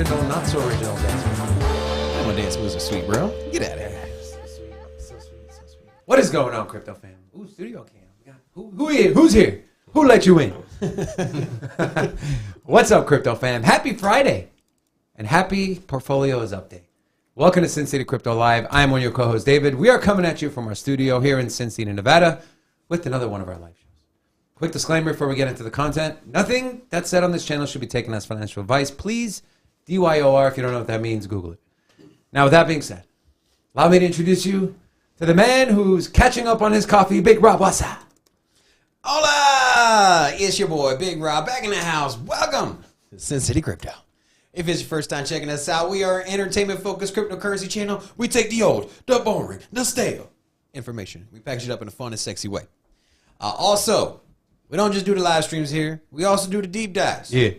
original, not so original dance move. My dance moves are sweet, bro. Get out of here. So sweet, so sweet, so sweet. What is going on, crypto fam? Ooh, studio cam. Who's here? Who let you in? What's up, crypto fam? Happy Friday and happy Portfolios update. Welcome to Sin City Crypto Live. I'm one of your co-hosts, David. We are coming at you from our studio here in Sin City, Nevada, with another one of our live shows. Quick disclaimer before we get into the content. Nothing that's said on this channel should be taken as financial advice. Please, DYOR, if you don't know what that means, Google it. Now, with that being said, allow me to introduce you to the man who's catching up on his coffee, Big Rob. What's up? Hola! It's your boy, Big Rob, back in the house. Welcome to Sin City Crypto. If it's your first time checking us out, we are an entertainment-focused cryptocurrency channel. We take the old, the boring, the stale information. We package it up in a fun and sexy way. Also, we don't just do the live streams here. We also do the deep dives. Yeah.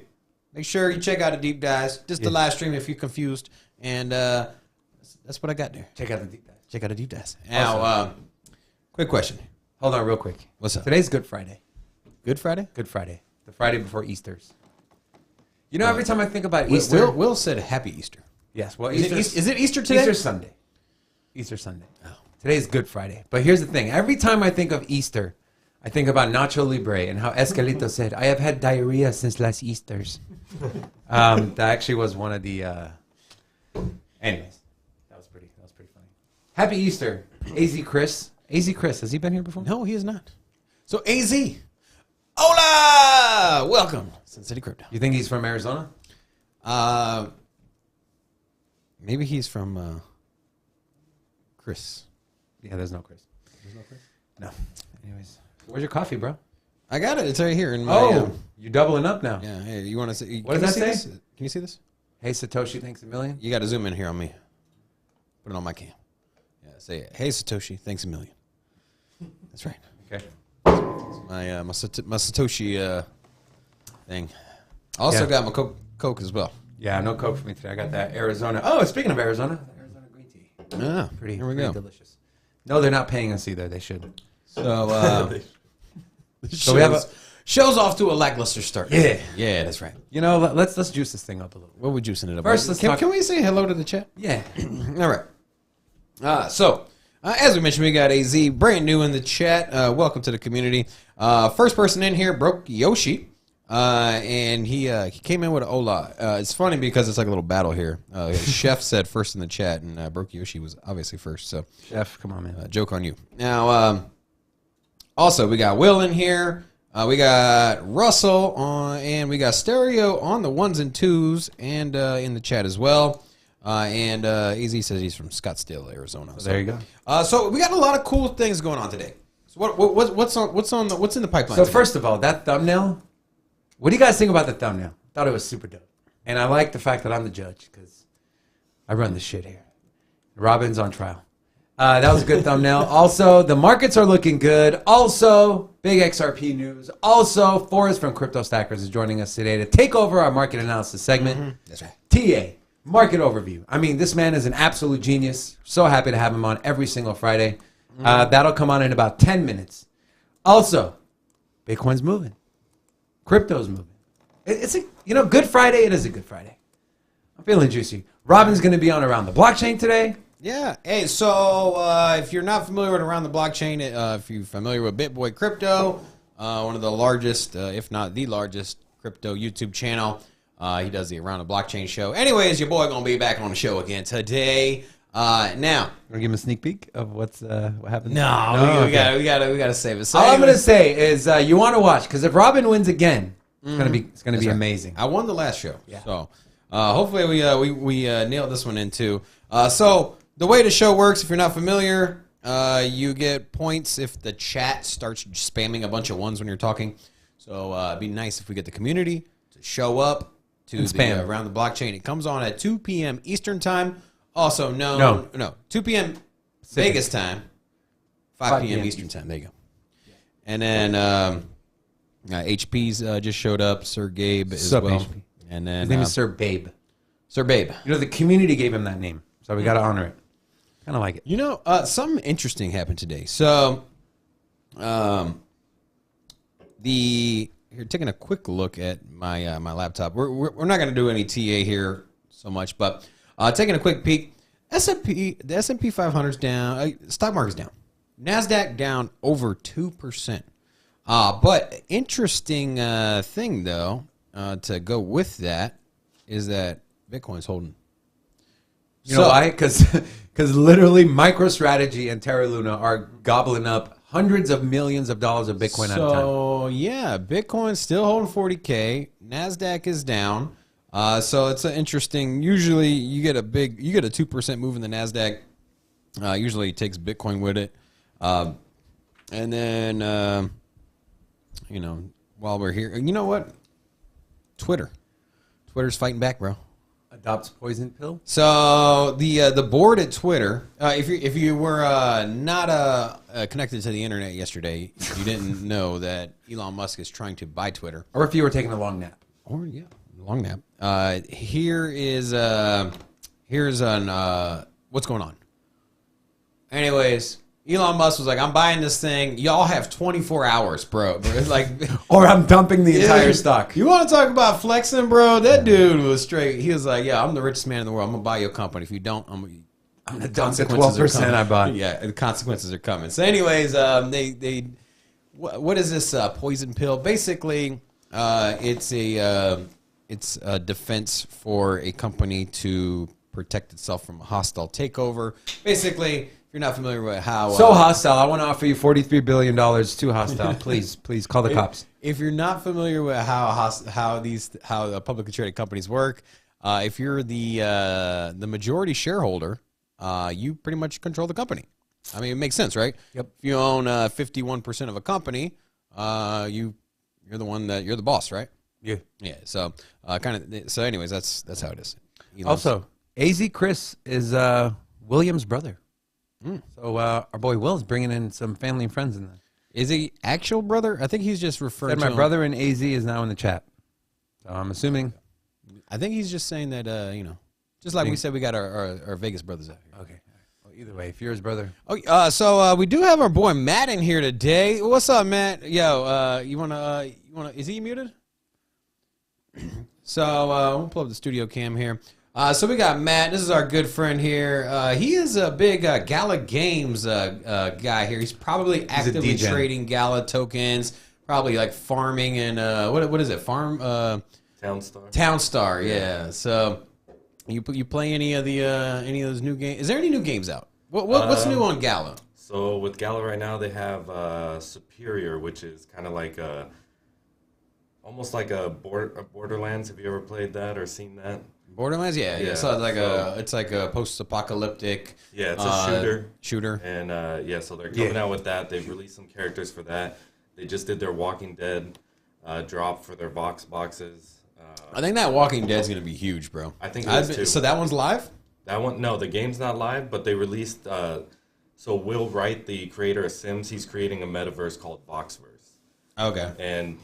Make sure you check out the deep dives. Just the live stream if you're confused. And that's what I got there. Check out the deep dive. Check out the deep dives. Now, quick question. Hold on real quick. What's up? Today's Good Friday. Good Friday? Good Friday. The Friday before Easter's. You know, every time I think about Easter. Will said Happy Easter. Yes. Well, Is it Easter today? Easter Sunday. Easter Sunday. Oh. Today's Good Friday. But here's the thing. Every time I think of Easter, I think about Nacho Libre and how Escalito said, I have had diarrhea since last Easter's. That actually was one of the... Anyways, that was pretty funny. Happy Easter, AZ Chris. AZ Chris, has he been here before? No, he is not. So AZ, hola, welcome, Sin City Crypto. You think he's from Arizona? Maybe he's from Chris. Yeah, there's no Chris. There's no Chris? No. Anyways, where's your coffee, bro? I got it. It's right here. In my, you're doubling up now. Yeah. Hey, you want to see? What does that say? Can you see this? Hey, Satoshi, thanks a million. You got to zoom in here on me. Put it on my cam. Yeah, say it. Hey, Satoshi, thanks a million. That's right. Okay. My Satoshi thing. Also got my Coke as well. Yeah, no Coke for me today. I got that Arizona. Oh, speaking of Arizona green tea. Ah, pretty delicious. No, they're not paying us either. They should. So, we have show's off to a lackluster start. Yeah, that's right. You know, let's juice this thing up a little. What are we juicing it up? First, can we say hello to the chat? Yeah. All right. As we mentioned, we got AZ brand new in the chat. Welcome to the community. First person in here broke Yoshi, and he came in with an hola. It's funny because it's like a little battle here. Chef said first in the chat, and broke Yoshi was obviously first. So Chef, come on, man. Joke on you. Now, also we got Will in here. We got Russell and we got Stereo on the ones and twos, and in the chat as well. And AZ says he's from Scottsdale, Arizona. So there you go. So we got a lot of cool things going on today. So what's in the pipeline? So today? first of all, that thumbnail. What do you guys think about the thumbnail? Thought it was super dope, and I like the fact that I'm the judge because I run the shit here. Robin's on trial. That was a good thumbnail. Also, the markets are looking good. Also, big XRP news. Also, Forrest from Crypto Stackers is joining us today to take over our market analysis segment. Mm-hmm. That's right. TA. Market overview. I mean, this man is an absolute genius. So happy to have him on every single Friday. That'll come on in about 10 minutes. Also, Bitcoin's moving. Crypto's moving. It's a, Good Friday. It is a Good Friday. I'm feeling juicy. Robin's going to be on Around the Blockchain today. Yeah. Hey, so if you're not familiar with Around the Blockchain, if you're familiar with BitBoy Crypto, one of the largest, if not the largest, crypto YouTube channel. He does the Around the Blockchain show. Anyways, your boy gonna be back on the show again today. Now, want to give him a sneak peek of what happened? No, we gotta save it. So all I'm gonna say is you want to watch because if Robin wins again, it's gonna be amazing. I won the last show, so hopefully we nailed this one in too. So the way the show works, if you're not familiar, you get points if the chat starts spamming a bunch of ones when you're talking. So it'd be nice if we get the community to show up to the Around the Blockchain. It comes on at 2 p.m. Eastern time. Also no, 2 p.m. Vegas time, 5 p.m. Eastern time. There you go. And then HP's just showed up. Sir Gabe as well. HP. And then his name is Sir Babe. Sir Babe. The community gave him that name, so we got to honor it. Kind of like it. Something interesting happened today. So, here, taking a quick look at my my laptop. We're not going to do any TA here. so much. But taking a quick peek, the S&P 500's down. Stock market's down. NASDAQ down over 2%. But interesting thing, though, to go with that is that Bitcoin's holding. You know why? Because literally MicroStrategy and Terra Luna are gobbling up hundreds of millions of dollars of Bitcoin at a time. So, yeah, Bitcoin's still holding 40K. NASDAQ is down. So it's an interesting, usually you get a 2% move in the NASDAQ. Usually it takes Bitcoin with it. And then, you know, while we're here, you know what? Twitter's fighting back, bro. Adopts poison pill. So the board at Twitter, if you were not connected to the internet yesterday, you didn't know that Elon Musk is trying to buy Twitter. Or if you were taking a long nap. Or yeah, long nap. Here's what's going on. Anyways, Elon Musk was like, I'm buying this thing. Y'all have 24 hours, bro. It's like, or I'm dumping the entire stock. You want to talk about flexing, bro? That dude was straight. He was like, yeah, I'm the richest man in the world. I'm going to buy your company. If you don't, I'm going to dump the 12% I bought. Yeah, the consequences are coming. So anyways, what is this poison pill? Basically, it's a defense for a company to protect itself from a hostile takeover. Basically, you're not familiar with how hostile. I want to offer you $43 billion. Too hostile. Please call the cops. If you're not familiar with how the publicly traded companies work, if you're the majority shareholder, you pretty much control the company. I mean, it makes sense, right? Yep. If you own 51% of a company, you're the boss, right? Yeah. Yeah. So So, anyways, that's how it is. Also, AZ Chris is William's brother. So our boy Will is bringing in some family and friends in there. Is he actual brother? I think he's just referring to my brother in AZ is now in the chat. So I'm assuming. I think he's just saying that, just like we said, we got our Vegas brothers out here. Okay. Well, either way, if you're his brother. Oh, so we do have our boy Matt in here today. What's up, Matt? Yo, you wanna? Is he muted? So we'll pull up the studio cam here. So we got Matt. This is our good friend here. He is a big Gala Games guy here. He's probably actively trading Gala tokens, probably like farming and what is it? Townstar. Yeah. So you play any of those new games? Is there any new games out? What's new on Gala? So with Gala right now, they have Superior, which is kind of like almost like a Borderlands. Have you ever played that or seen that? Borderlands, yeah. So it's like a post-apocalyptic. Yeah, it's a shooter. And so they're coming out with that. They've released some characters for that. They just did their Walking Dead drop for their boxes. I think that Walking Dead's gonna be huge, bro. I think it is too. So that one's live? That one, no, the game's not live, but they released. So Will Wright, the creator of Sims, he's creating a metaverse called Boxverse. Okay. And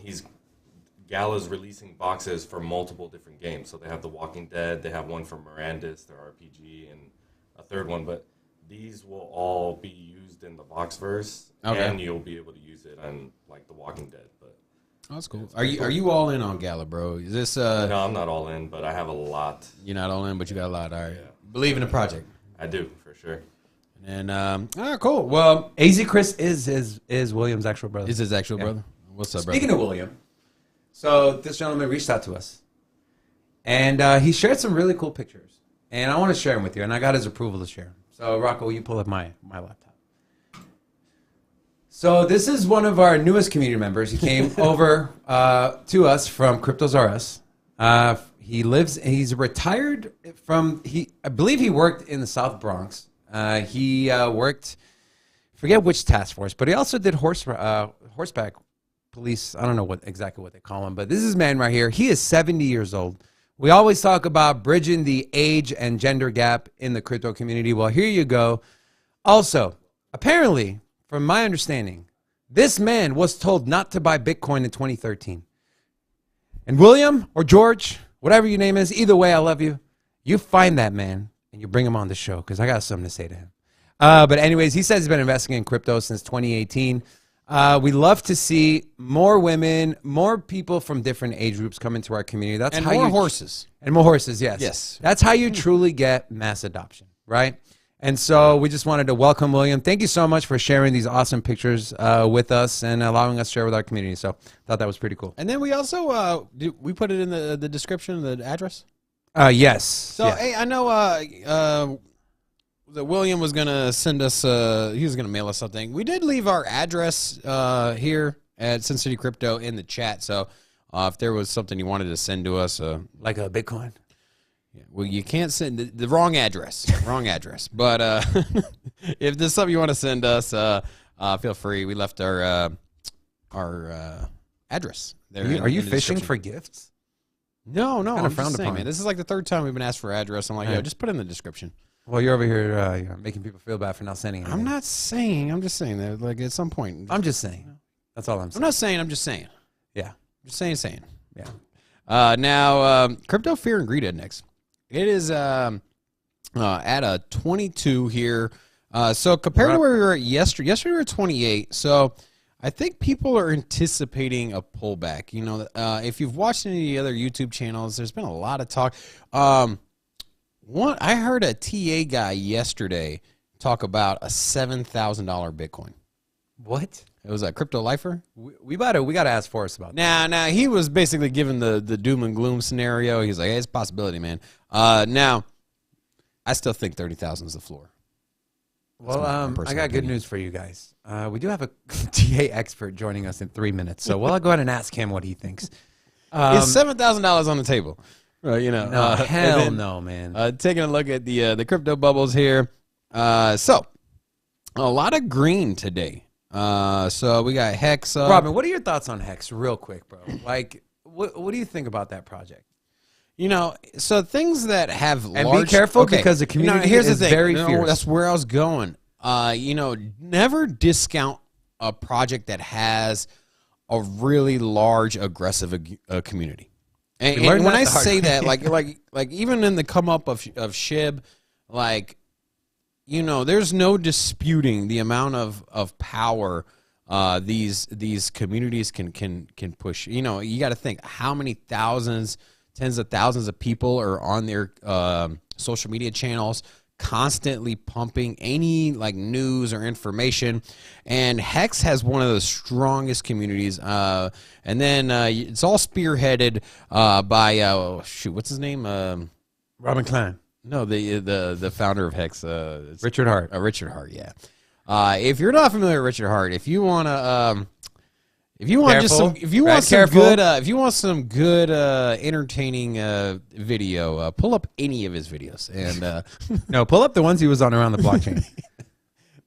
Gala's releasing boxes for multiple different games. So they have The Walking Dead, they have one for Mirandus, their RPG, and a third one. But these will all be used in the Boxverse, and you'll be able to use it on like The Walking Dead. But that's cool. Are you all in on Gala, bro? Is this? No, I'm not all in, but I have a lot. You're not all in, but you got a lot. All right. Yeah. Believe in the project. I do, for sure. And all right, cool. Well, AZ Chris is William's actual brother. Is his actual brother? What's up, brother? Speaking of William. So this gentleman reached out to us, and he shared some really cool pictures, and I want to share them with you, and I got his approval to share them. So Rocco, will you pull up my laptop? So this is one of our newest community members. He came over to us from Cryptos R Us. He's retired from, I believe he worked in the South Bronx. He worked, forget which task force, but he also did horseback police. I don't know exactly what they call him, but this is his man right here. He is 70 years old. We always talk about bridging the age and gender gap in the crypto community. Well, here you go. Also, apparently, from my understanding, this man was told not to buy Bitcoin in 2013. And William or George, whatever your name is, either way, I love you. You find that man and you bring him on the show because I got something to say to him. But anyways, he says he's been investing in crypto since 2018. We love to see more women, more people from different age groups come into our community. That's And how more you, horses. And more horses, yes. Yes. That's how you truly get mass adoption, right? And so we just wanted to welcome William. Thank you so much for sharing these awesome pictures with us and allowing us to share with our community. So thought that was pretty cool. And then we also, we put it in the description, the address? Yes. So, yeah. hey, I know that William was going to send us, he was going to mail us something. We did leave our address here at Sin City Crypto in the chat. So if there was something you wanted to send to us. Like a Bitcoin? Yeah, well, you can't send the wrong address. Wrong address. But if there's something you want to send us, feel free. We left our address there. Are you fishing for gifts? No, Kinda I'm frowned just saying, upon. man. This is like the third time we've been asked for address. I'm like, yo, Right. just put it in the description. Well, you're over here making people feel bad for not sending anything. I'm not saying. I'm just saying that, like, at some point. I'm just saying. That's all I'm I'm saying. not saying. I'm just saying. Yeah. Just saying. Yeah. Now, Crypto Fear and Greed Index. It is at a 22 here. So compared to where we were at yesterday we were at 28. So I think people are anticipating a pullback. You know, if you've watched any of the other YouTube channels, there's been a lot of talk. I heard a TA guy yesterday talk about a $7,000 Bitcoin. What? It was a Crypto Lifer. We got to ask Forrest about that. Now he was basically given the doom and gloom scenario. He's like, hey, it's a possibility, man. Now, I still think 30,000 is the floor. Well, I got good news for you guys. We do have a TA expert joining us in 3 minutes, so we'll go ahead and ask him what he thinks. Is $7,000 on the table? You know, No, hell and then, no, man. Taking a look at the crypto bubbles here. So, a lot of green today. So we got Hex. Robin, what are your thoughts on Hex, real quick, bro? Like, what do you think about that project? You know, so things that have And large... be careful because the community here's is the thing. very fierce. That's where I was going. You know, never discount a project that has a really large, aggressive community. And when I say that, like even in the come up of SHIB, like, you know, there's no disputing the amount of power these communities can push. You know, you got to think how many thousands, tens of thousands of people are on their social media channels constantly pumping any like news or information, and Hex has one of the strongest communities, and then it's all spearheaded by what's his name, Robin Klein. no, the founder of Hex, it's Richard Hart. Richard Hart, yeah. If you're not familiar with Richard Hart, if you want to if you want some good entertaining video, pull up any of his videos and No, pull up the ones he was on around the blockchain.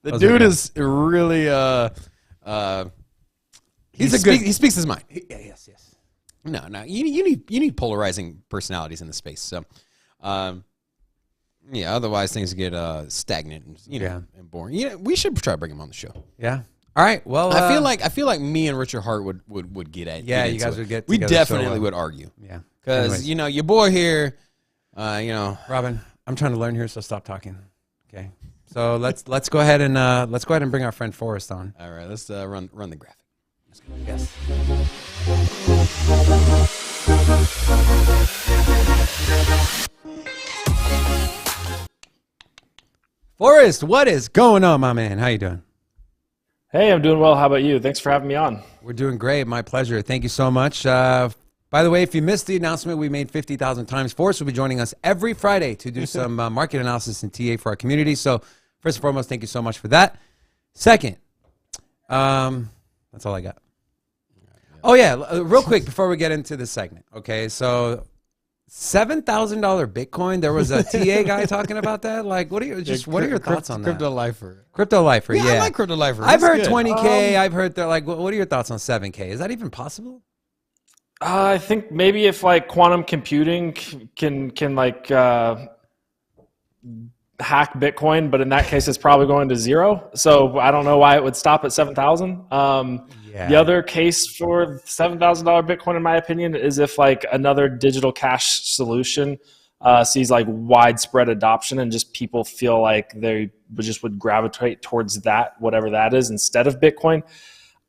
the Those dude are is really he speaks his mind. Yes. No, you need polarizing personalities in the space. So yeah, otherwise things get stagnant and and boring. Yeah, we should try to bring him on the show. Yeah. All right. Well, I feel like me and Richard Hart would get at. Yeah, get you into guys it. would get We together definitely so, would argue. Yeah. Because Anyways. you know your boy here, you know. Robin, I'm trying to learn here, so stop talking. Okay. So let's go ahead and bring our friend Forrest on. All right, let's run the graphic. Let's go. Yes. Forrest, what is going on, my man? How you doing? Hey, I'm doing well. How about you? Thanks for having me on. We're doing great. My pleasure. Thank you so much. By the way, if you missed the announcement we made 50,000 times, Forrest will be joining us every Friday to do some market analysis and TA for our community. So first and foremost, thank you so much for that. Second, that's all I got. Oh, yeah. Real quick before we get into the segment. Okay, so $7,000 Bitcoin. There was a TA guy talking about that. Like, what are your thoughts on that? Crypto Lifer. Crypto Lifer, yeah. I like Crypto Lifer. I've He's heard good. 20K. I've heard they're like, what are your thoughts on 7K? Is that even possible? I think maybe if like quantum computing can like hack Bitcoin, but in that case, it's probably going to zero. So I don't know why it would stop at 7,000. The other case for $7,000 Bitcoin, in my opinion, is if like another digital cash solution sees like widespread adoption and just people feel like they just would gravitate towards that, whatever that is, instead of Bitcoin.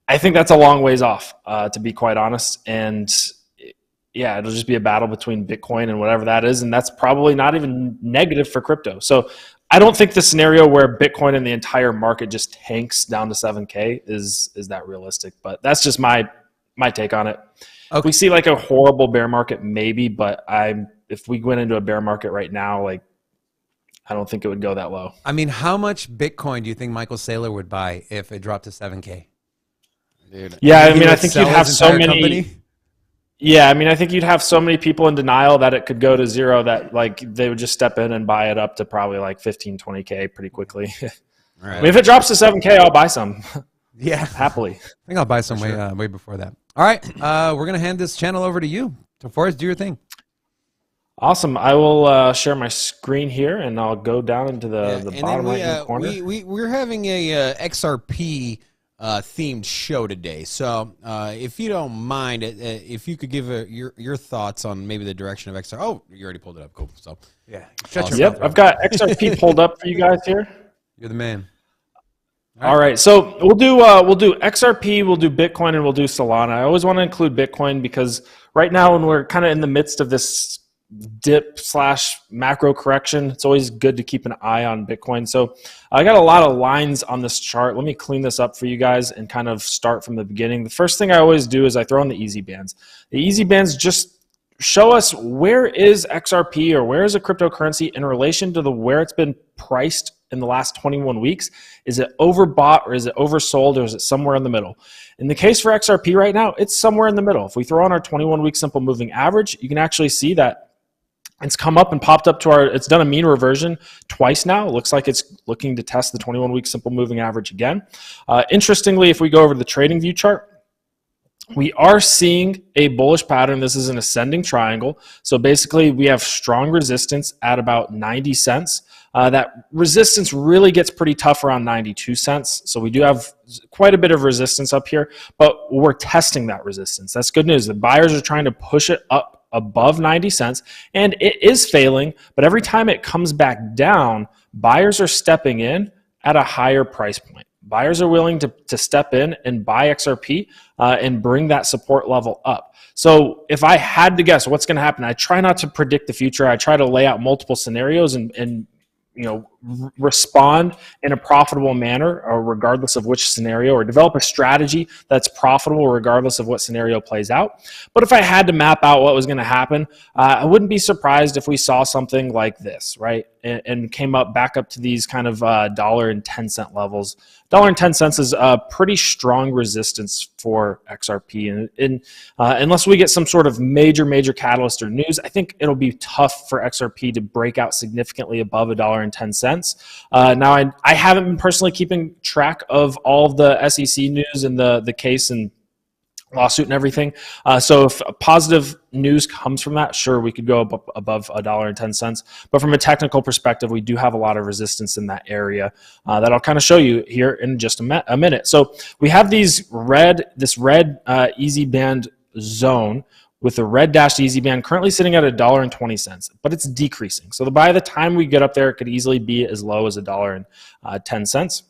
I think that's a long ways off, to be quite honest. And yeah, it'll just be a battle between Bitcoin and whatever that is. And that's probably not even negative for crypto. So I don't think the scenario where Bitcoin and the entire market just tanks down to 7K is that realistic. But that's just my take on it. Okay. If we see like a horrible bear market, maybe. But if we went into a bear market right now, like, I don't think it would go that low. I mean, how much Bitcoin do you think Michael Saylor would buy if it dropped to 7K? Dude. Yeah, I He mean, I would think sell you'd have his so entire many. company? Yeah, I mean, I think you'd have so many people in denial that it could go to zero that like they would just step in and buy it up to probably like 15, 20K pretty quickly. All right. I mean, if it drops to 7K, I'll buy some Yeah. happily. I think I'll buy some way before that. All right. We're going to hand this channel over to you. So Forrest, do your thing. Awesome. I will share my screen here, and I'll go down into the and bottom then right-hand corner. we're having a XRP themed show today. So if you don't mind, if you could give your thoughts on maybe the direction of XRP. Oh, you already pulled it up. Cool. So Yeah. Shut your Yep, mouth. I've got XRP pulled up for you guys here. You're the man. All right, so we'll do XRP, we'll do Bitcoin, and we'll do Solana. I always want to include Bitcoin because right now, when we're kind of in the midst of this dip / macro correction, it's always good to keep an eye on Bitcoin. So I got a lot of lines on this chart. Let me clean this up for you guys and kind of start from the beginning. The first thing I always do is I throw in the easy bands. The easy bands just show us where is XRP or where is a cryptocurrency in relation to where it's been priced in the last 21 weeks. Is it overbought or is it oversold or is it somewhere in the middle? In the case for XRP right now, it's somewhere in the middle. If we throw on our 21-week simple moving average, you can actually see that it's come up and popped up to it's done a mean reversion twice now. It looks like it's looking to test the 21-week simple moving average again. Interestingly, if we go over to the trading view chart, we are seeing a bullish pattern. This is an ascending triangle. So basically, we have strong resistance at about 90 cents. That resistance really gets pretty tough around 92 cents. So we do have quite a bit of resistance up here, but we're testing that resistance. That's good news. The buyers are trying to push it up above 90 cents, and it is failing. But every time it comes back down, buyers are stepping in at a higher price point. Buyers are willing to step in and buy XRP and bring that support level up. So if I had to guess what's going to happen, I try not to predict the future. I try to lay out multiple scenarios and respond in a profitable manner, or regardless of which scenario, or develop a strategy that's profitable regardless of what scenario plays out. But if I had to map out what was going to happen, I wouldn't be surprised if we saw something like this, right? And came up back up to these kind of $1.10 levels. $1.10 is a pretty strong resistance for XRP. And unless we get some sort of major catalyst or news, I think it'll be tough for XRP to break out significantly above $1.10. Now, I haven't been personally keeping track of all of the SEC news and the case and lawsuit and everything. So if positive news comes from that, sure, we could go above $1.10. But from a technical perspective, we do have a lot of resistance in that area that I'll kind of show you here in just a minute. So we have this red easy band zone with the red dashed easy band currently sitting at $1.20, but it's decreasing. So by the time we get up there, it could easily be as low as $1.10.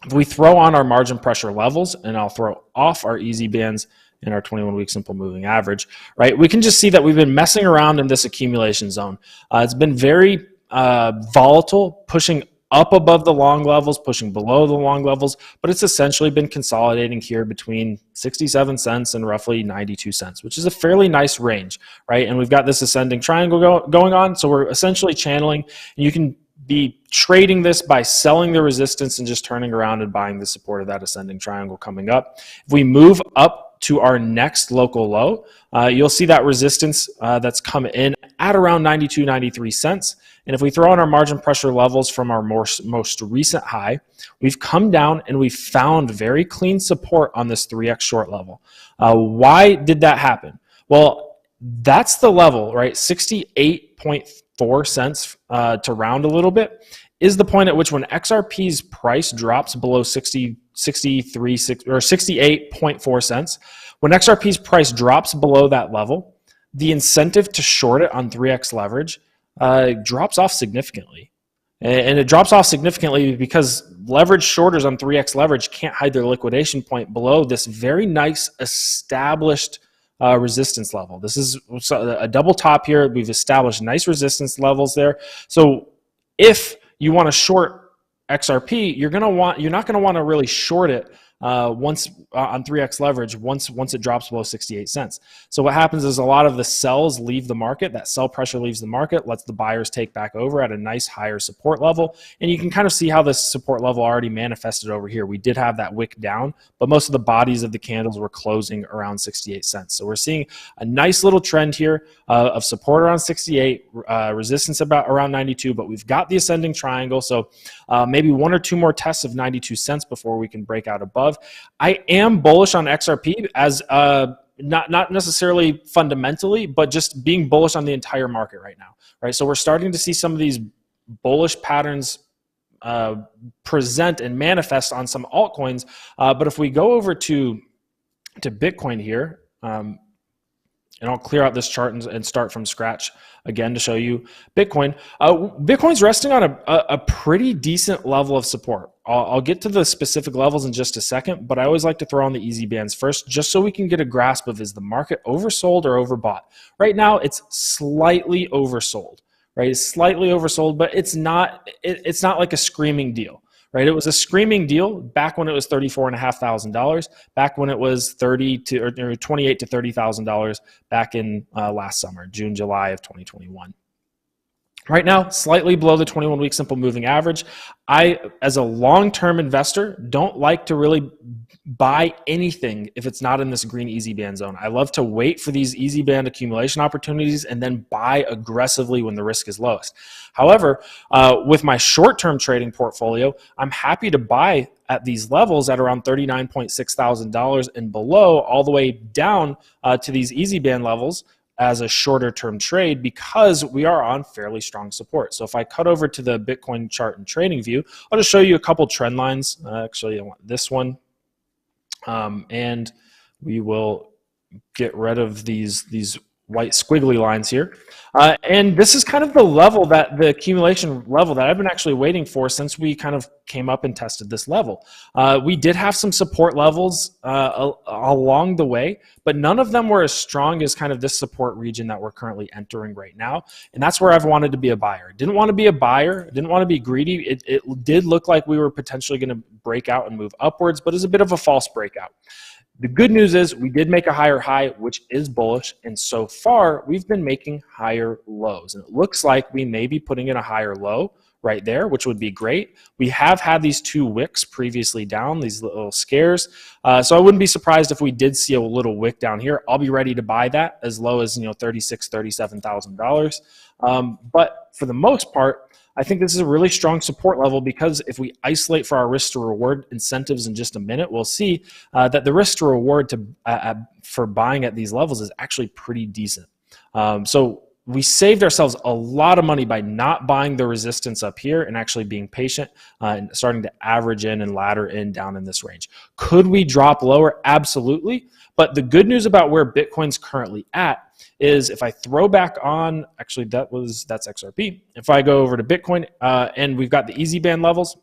If we throw on our margin pressure levels, and I'll throw off our easy bands and our 21-week simple moving average, right, we can just see that we've been messing around in this accumulation zone. It's been very volatile, pushing up above the long levels, pushing below the long levels, but it's essentially been consolidating here between 67 cents and roughly 92 cents, which is a fairly nice range, right? And we've got this ascending triangle going on, so we're essentially channeling, and you can be trading this by selling the resistance and just turning around and buying the support of that ascending triangle coming up. If we move up to our next local low, you'll see that resistance that's come in at around 92, 93 cents. And if we throw in our margin pressure levels from our most recent high, we've come down and we've found very clean support on this 3x short level. Why did that happen? Well, that's the level, right? 68.4 cents to round a little bit is the point at which when XRP's price drops below 68.4 cents, when XRP's price drops below that level, the incentive to short it on 3x leverage drops off significantly. And it drops off significantly because leverage shorters on 3x leverage can't hide their liquidation point below this very nice established resistance level. This is a double top here. We've established nice resistance levels there. So if you want to short XRP, you're not going to want to really short it once on 3x leverage once it drops below 68 cents. So what happens is a lot of the sells leave the market. That sell pressure leaves the market, lets the buyers take back over at a nice higher support level. And you can kind of see how this support level already manifested over here. We did have that wick down, but most of the bodies of the candles were closing around 68 cents. So we're seeing a nice little trend here of support around 68, resistance about around 92, but we've got the ascending triangle. So maybe one or two more tests of 92 cents before we can break out above. I am bullish on XRP as not necessarily fundamentally, but just being bullish on the entire market right now, right? So we're starting to see some of these bullish patterns present and manifest on some altcoins. But if we go over to Bitcoin here, and I'll clear out this chart and start from scratch again to show you Bitcoin. Bitcoin's resting on a pretty decent level of support. I'll get to the specific levels in just a second, but I always like to throw on the easy bands first, just so we can get a grasp of, is the market oversold or overbought? Right now, it's slightly oversold, right? It's slightly oversold, but it's not like a screaming deal. Right, it was a screaming deal back when it was $34,500, back when it was $28,000 to $30,000 back in last summer, June, July of 2021. Right now, slightly below the 21-week simple moving average. I, as a long-term investor, don't like to really buy anything if it's not in this green easy band zone. I love to wait for these easy band accumulation opportunities and then buy aggressively when the risk is lowest. However, with my short-term trading portfolio, I'm happy to buy at these levels at around $39.6 thousand and below, all the way down to these easy band levels as a shorter term trade, because we are on fairly strong support. So if I cut over to the Bitcoin chart and trading view, I'll just show you a couple trend lines. Actually, I want this one. And we will get rid of these white squiggly lines here. And this is kind of the level the accumulation level that I've been actually waiting for since we kind of came up and tested this level. We did have some support levels along the way, but none of them were as strong as kind of this support region that we're currently entering right now. And that's where I've wanted to be a buyer. Didn't want to be a buyer, didn't want to be greedy. It did look like we were potentially going to break out and move upwards, but it's a bit of a false breakout. The good news is we did make a higher high, which is bullish. And so far, we've been making higher lows. And it looks like we may be putting in a higher low right there, which would be great. We have had these two wicks previously down, these little scares. So I wouldn't be surprised if we did see a little wick down here. I'll be ready to buy that as low as $36,000, $37,000. But for the most part, I think this is a really strong support level, because if we isolate for our risk to reward incentives in just a minute, we'll see that the risk to reward for buying at these levels is actually pretty decent. So we saved ourselves a lot of money by not buying the resistance up here and actually being patient and starting to average in and ladder in down in this range. Could we drop lower? Absolutely. But the good news about where Bitcoin's currently at is, if I throw back on, actually that's XRP. If I go over to Bitcoin and we've got the easy band levels,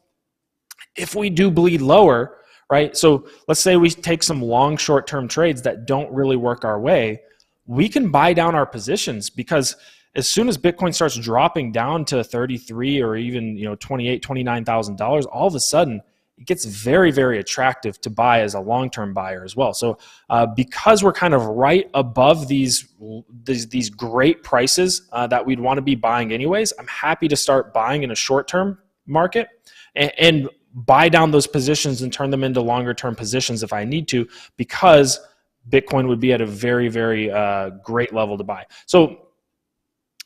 if we do bleed lower, right? So let's say we take some long short-term trades that don't really work our way, we can buy down our positions, because as soon as Bitcoin starts dropping down to 33 or even $28,000, $29,000, all of a sudden it gets very, very attractive to buy as a long-term buyer as well. So because we're kind of right above these great prices that we'd want to be buying anyways, I'm happy to start buying in a short-term market and buy down those positions and turn them into longer-term positions if I need to, because Bitcoin would be at a very, very great level to buy. So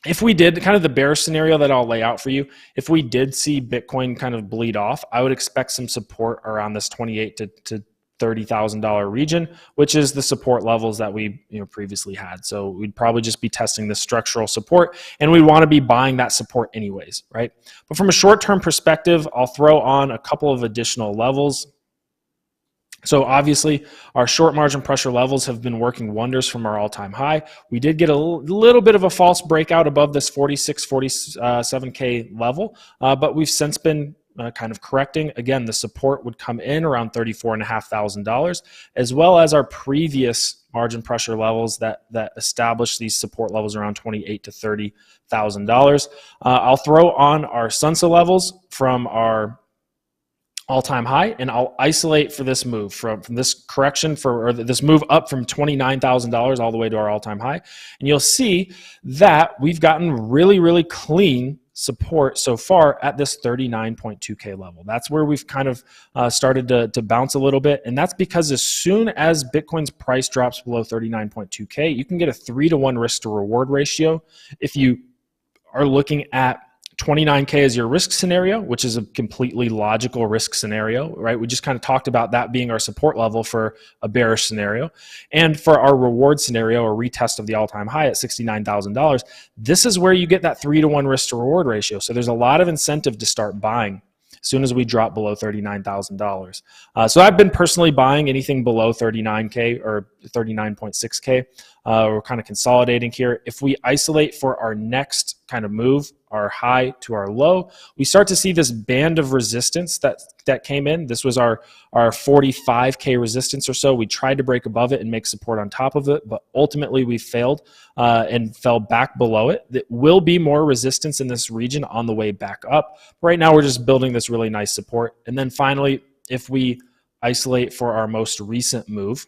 if we did, kind of the bear scenario that I'll lay out for you, if we did see Bitcoin kind of bleed off, I would expect some support around this $28,000 to $30,000 region, which is the support levels that we previously had. So we'd probably just be testing the structural support, and we want to be buying that support anyways, right? But from a short-term perspective, I'll throw on a couple of additional levels. So obviously, our short margin pressure levels have been working wonders from our all-time high. We did get a little bit of a false breakout above this 46, 47K level, but we've since been kind of correcting. Again, the support would come in around $34,500, as well as our previous margin pressure levels that established these support levels around $28,000 to $30,000. I'll throw on our Sunsa levels from our all-time high, and I'll isolate for this move from this correction or this move up from $29,000 all the way to our all-time high. And you'll see that we've gotten really, really clean support so far at this 39.2K level. That's where we've kind of started to bounce a little bit. And that's because as soon as Bitcoin's price drops below 39.2K, you can get a 3-to-1 risk to reward ratio. If you are looking at 29K as your risk scenario, which is a completely logical risk scenario, right? We just kind of talked about that being our support level for a bearish scenario. And for our reward scenario, or retest of the all-time high at $69,000, this is where you get that 3-to-1 risk to reward ratio. So there's a lot of incentive to start buying as soon as we drop below $39,000. So I've been personally buying anything below 39K or 39.6K. We're kind of consolidating here. If we isolate for our next kind of move, our high to our low, we start to see this band of resistance that came in. This was our 45K resistance or so. We tried to break above it and make support on top of it, but ultimately we failed and fell back below it. There will be more resistance in this region on the way back up. Right now, we're just building this really nice support. And then finally, if we isolate for our most recent move,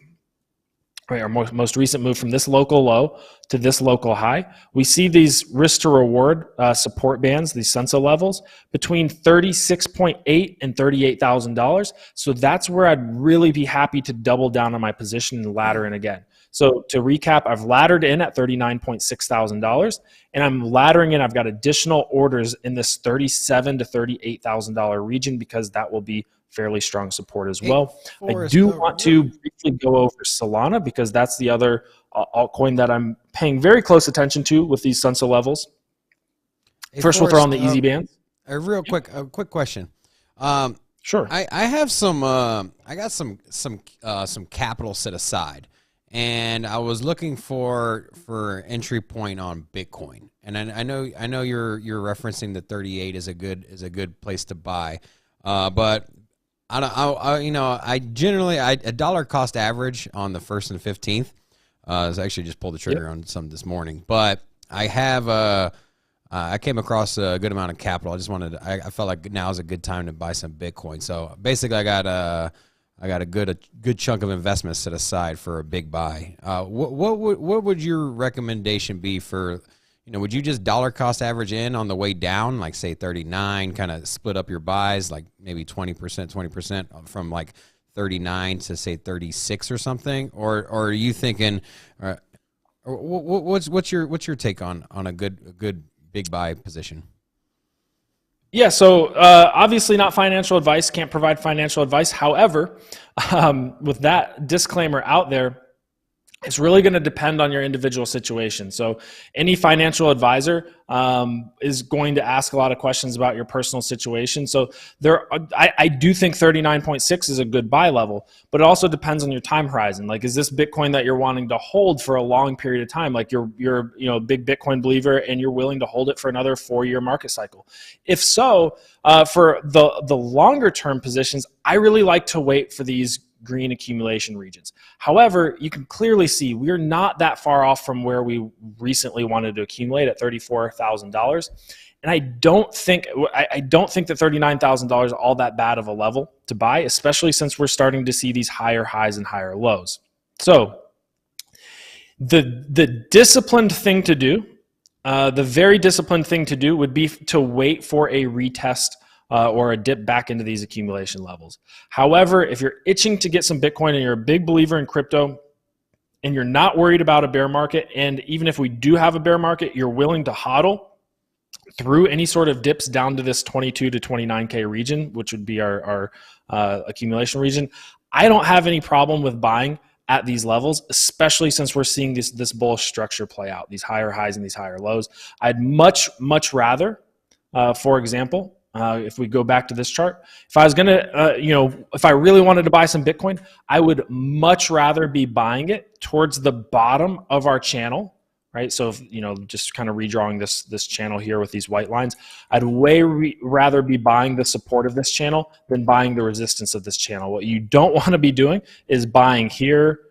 right, our most recent move from this local low to this local high, we see these risk to reward support bands, these Sunsa levels, between $36.8 and $38,000. So that's where I'd really be happy to double down on my position and ladder in again. So to recap, I've laddered in at $39,600, and I'm laddering in. I've got additional orders in this $37,000 to $38,000 region because that will be fairly strong support as well. I do want to briefly go over Solana because that's the other altcoin that I'm paying very close attention to with these Sunsa levels. First, we'll throw on the easy bands. A quick question. Sure. I have some. I got some capital set aside, and I was looking for entry point on Bitcoin. And I know you're referencing the 38 is a good place to buy, but I generally a dollar cost average on the 1st and 15th. I actually just pulled the trigger on some this morning, but I have I came across a good amount of capital. I felt like now is a good time to buy some Bitcoin. So basically, I got a good chunk of investment set aside for a big buy. What would your recommendation be for? Would you just dollar cost average in on the way down, like say 39, kind of split up your buys, like maybe 20% from like 39 to say 36 or something? Or are you thinking, what's your take on a good big buy position? Yeah, so obviously not financial advice, can't provide financial advice. However, with that disclaimer out there, it's really going to depend on your individual situation. So any financial advisor is going to ask a lot of questions about your personal situation. So I do think 39.6 is a good buy level, but it also depends on your time horizon. Like, is this Bitcoin that you're wanting to hold for a long period of time? Like you're a big Bitcoin believer and you're willing to hold it for another 4-year market cycle. If so, for the longer term positions, I really like to wait for these green accumulation regions. However, you can clearly see we're not that far off from where we recently wanted to accumulate at $34,000. And I don't think that $39,000 is all that bad of a level to buy, especially since we're starting to see these higher highs and higher lows. So the disciplined thing to do, the very disciplined thing to do would be to wait for a retest or a dip back into these accumulation levels. However, if you're itching to get some Bitcoin and you're a big believer in crypto and you're not worried about a bear market, and even if we do have a bear market, you're willing to hodl through any sort of dips down to this 22 to 29K region, which would be our accumulation region, I don't have any problem with buying at these levels, especially since we're seeing this bullish structure play out, these higher highs and these higher lows. I'd much rather, for example, if we go back to this chart, if I was going to, if I really wanted to buy some Bitcoin, I would much rather be buying it towards the bottom of our channel, right? So, if, just kind of redrawing this channel here with these white lines, I'd rather be buying the support of this channel than buying the resistance of this channel. What you don't want to be doing is buying here,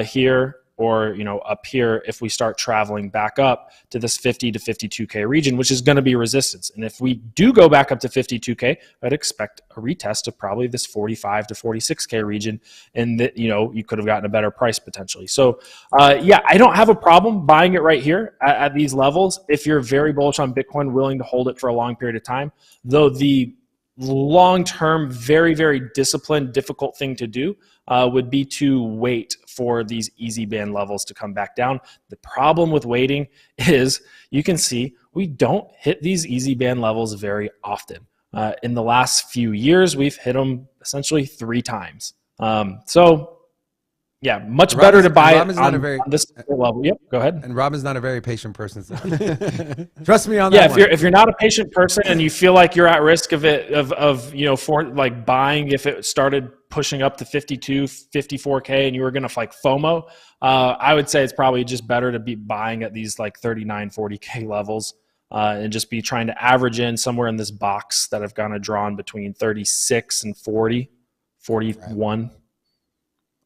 here, or up here if we start traveling back up to this 50 to 52K region, which is going to be resistance. And if we do go back up to 52K, I'd expect a retest of probably this 45 to 46K region, and that you could have gotten a better price potentially. So yeah, I don't have a problem buying it right here at these levels if you're very bullish on Bitcoin, willing to hold it for a long period of time. Though the long-term, very, very disciplined, difficult thing to do would be to wait for these easy band levels to come back down. The problem with waiting is you can see we don't hit these easy band levels very often. In the last few years, we've hit them essentially 3 times. So yeah, much better to buy it on this level. Yep, go ahead. And Robin's not a very patient person. So. Trust me on that one. Yeah, if you're not a patient person and you feel like you're at risk of for like buying if it started pushing up to 52, 54K and you were going to like FOMO, I would say it's probably just better to be buying at these like 39, 40K levels and just be trying to average in somewhere in this box that I've kind of drawn between 36 and 40, 41. Right.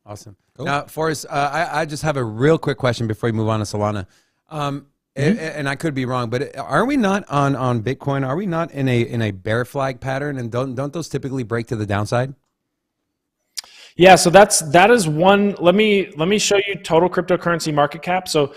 Awesome. Cool. Now, Forrest, I just have a real quick question before we move on to Solana. And I could be wrong, but are we not on Bitcoin? Are we not in a bear flag pattern? And don't those typically break to the downside? Yeah, so that is one. Let me show you total cryptocurrency market cap. So,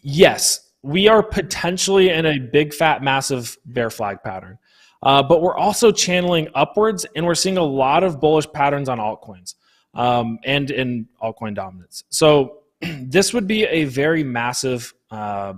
yes, we are potentially in a big fat massive bear flag pattern, but we're also channeling upwards, and we're seeing a lot of bullish patterns on altcoins and in altcoin dominance. So this would be a very massive bear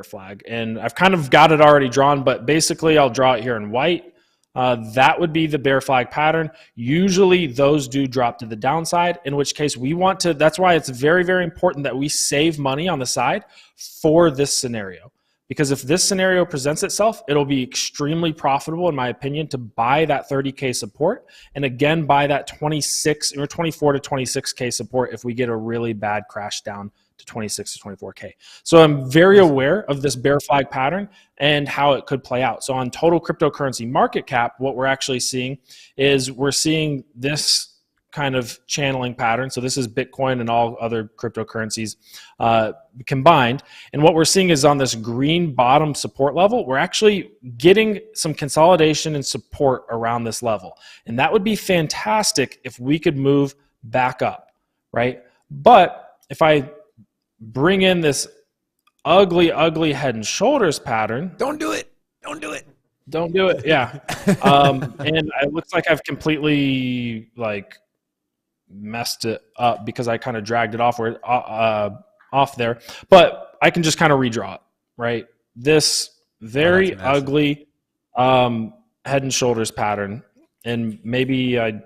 flag, and I've kind of got it already drawn, but basically I'll draw it here in white. That would be the bear flag pattern. Usually those do drop to the downside, in which case we want to, that's why it's very, very important that we save money on the side for this scenario. Because if this scenario presents itself, it'll be extremely profitable, in my opinion, to buy that 30K support. And again, buy that 26 or 24 to 26K support if we get a really bad crash down to 26 to 24K. So I'm very aware of this bear flag pattern and how it could play out. So on total cryptocurrency market cap, what we're actually seeing is we're seeing this kind of channeling pattern. So this is Bitcoin and all other cryptocurrencies combined. And what we're seeing is on this green bottom support level, we're actually getting some consolidation and support around this level. And that would be fantastic if we could move back up, right? But if I bring in this ugly, ugly head and shoulders pattern. Don't do it. Don't do it. Don't do it. Yeah. And it looks like I've completely messed it up because I kind of dragged it off there, but I can just kind of redraw it, right? This very ugly head and shoulders pattern. And maybe I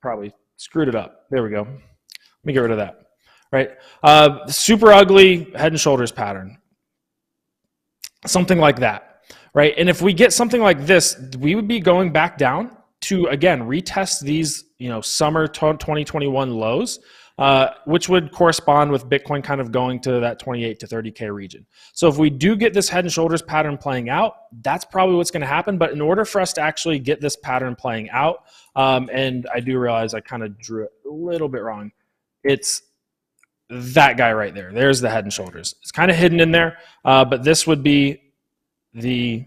probably screwed it up. There we go. Let me get rid of that. Right, super ugly head and shoulders pattern, something like that, right? And if we get something like this, we would be going back down to again retest these, summer 2021 lows, which would correspond with Bitcoin kind of going to that 28 to 30K region. So if we do get this head and shoulders pattern playing out, that's probably what's going to happen. But in order for us to actually get this pattern playing out, and I do realize I kind of drew it a little bit wrong, it's that guy right there. There's the head and shoulders. It's kind of hidden in there, but this would be the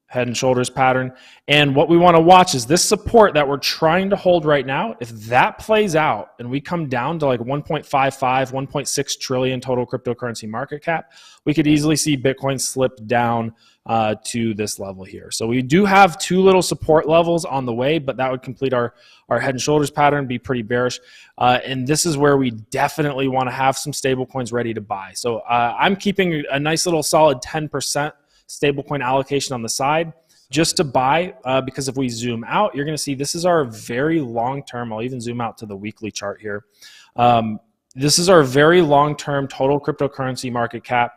head and shoulders pattern. And what we want to watch is this support that we're trying to hold right now. If that plays out and we come down to like 1.55, 1.6 trillion total cryptocurrency market cap, we could easily see Bitcoin slip down to this level here. So we do have 2 little support levels on the way, but that would complete our head and shoulders pattern, be pretty bearish. And this is where we definitely want to have some stable coins ready to buy. So I'm keeping a nice little solid 10% stablecoin allocation on the side just to buy, because if we zoom out, you're going to see this is our very long-term, I'll even zoom out to the weekly chart here. This is our very long-term total cryptocurrency market cap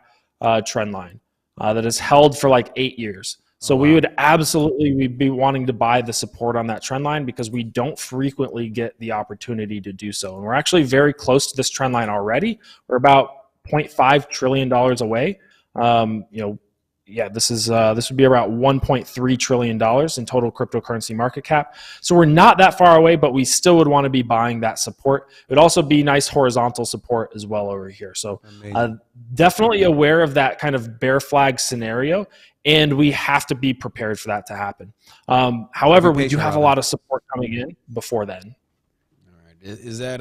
trend line. that is held for like 8 years. So we would absolutely be wanting to buy the support on that trend line because we don't frequently get the opportunity to do so. And we're actually very close to this trend line already. We're about $0.5 trillion away. This would be about $1.3 trillion in total cryptocurrency market cap. So we're not that far away, but we still would want to be buying that support. It would also be nice horizontal support as well over here. So definitely aware of that kind of bear flag scenario, and we have to be prepared for that to happen. However, we do have a lot of support coming in before then. All right. Is that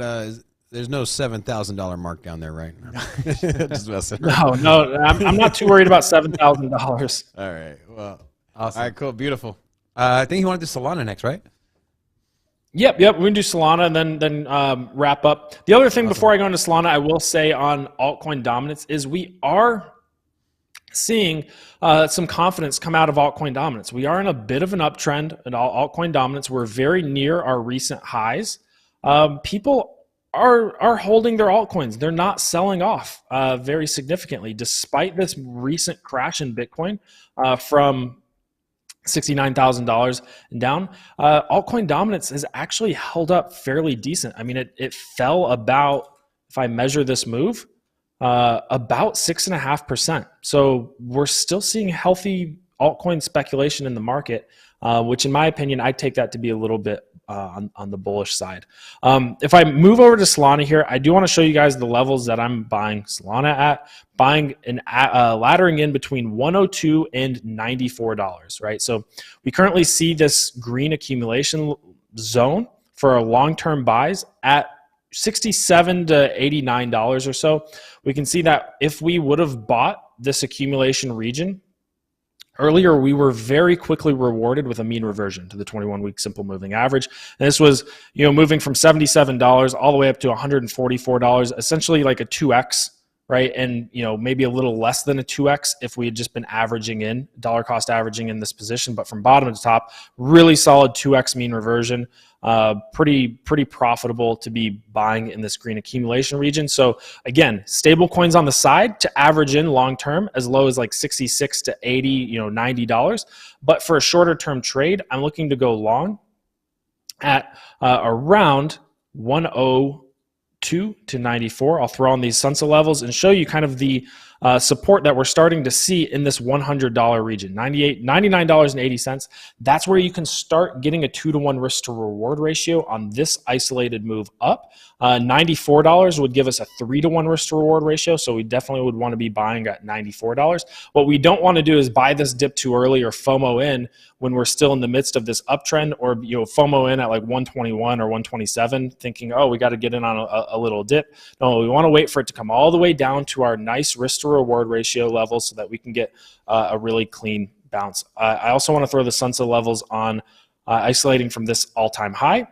there's no $7,000 mark down there, right? Just messing. No, I'm not too worried about $7,000. All right. Well, Awesome. all right, cool, beautiful. I think you want to do Solana next, right? Yep. We can do Solana and then wrap up. The other thing before I go into Solana, I will say on altcoin dominance is we are seeing some confidence come out of altcoin dominance. We are in a bit of an uptrend in altcoin dominance. We're very near our recent highs. People are holding their altcoins. They're not selling off very significantly, despite this recent crash in Bitcoin from $69,000 and down. Altcoin dominance has actually held up fairly decent. I mean, it fell about, if I measure this move, about 6.5%. So we're still seeing healthy altcoin speculation in the market, which in my opinion, I take that to be a little bit on the bullish side. If I move over to Solana here, I do want to show you guys the levels that I'm buying Solana at, buying and laddering in between $102 and $94, right? So we currently see this green accumulation zone for our long-term buys at $67 to $89 or so. We can see that if we would have bought this accumulation region earlier, we were very quickly rewarded with a mean reversion to the 21-week simple moving average. And this was, moving from $77 all the way up to $144, essentially like a 2x, right? And, maybe a little less than a 2x if we had just been averaging in, dollar cost averaging in this position. But from bottom to top, really solid 2x mean reversion. Pretty profitable to be buying in this green accumulation region. So again, stable coins on the side to average in long term as low as like $66 to $80, $90. But for a shorter term trade, I'm looking to go long at around 102 to 94. I'll throw on these Sunsa levels and show you kind of the support that we're starting to see in this $100 region, $99.80. That's where you can start getting a 2-to-1 risk to reward ratio on this isolated move up. $94 would give us a 3-to-1 risk to reward ratio. So we definitely would want to be buying at $94. What we don't want to do is buy this dip too early or FOMO in when we're still in the midst of this uptrend, or FOMO in at like 121 or 127, thinking, oh, we got to get in on a little dip. No, we want to wait for it to come all the way down to our nice risk to reward ratio level so that we can get a really clean bounce. I also want to throw the Sunsa levels on, isolating from this all-time high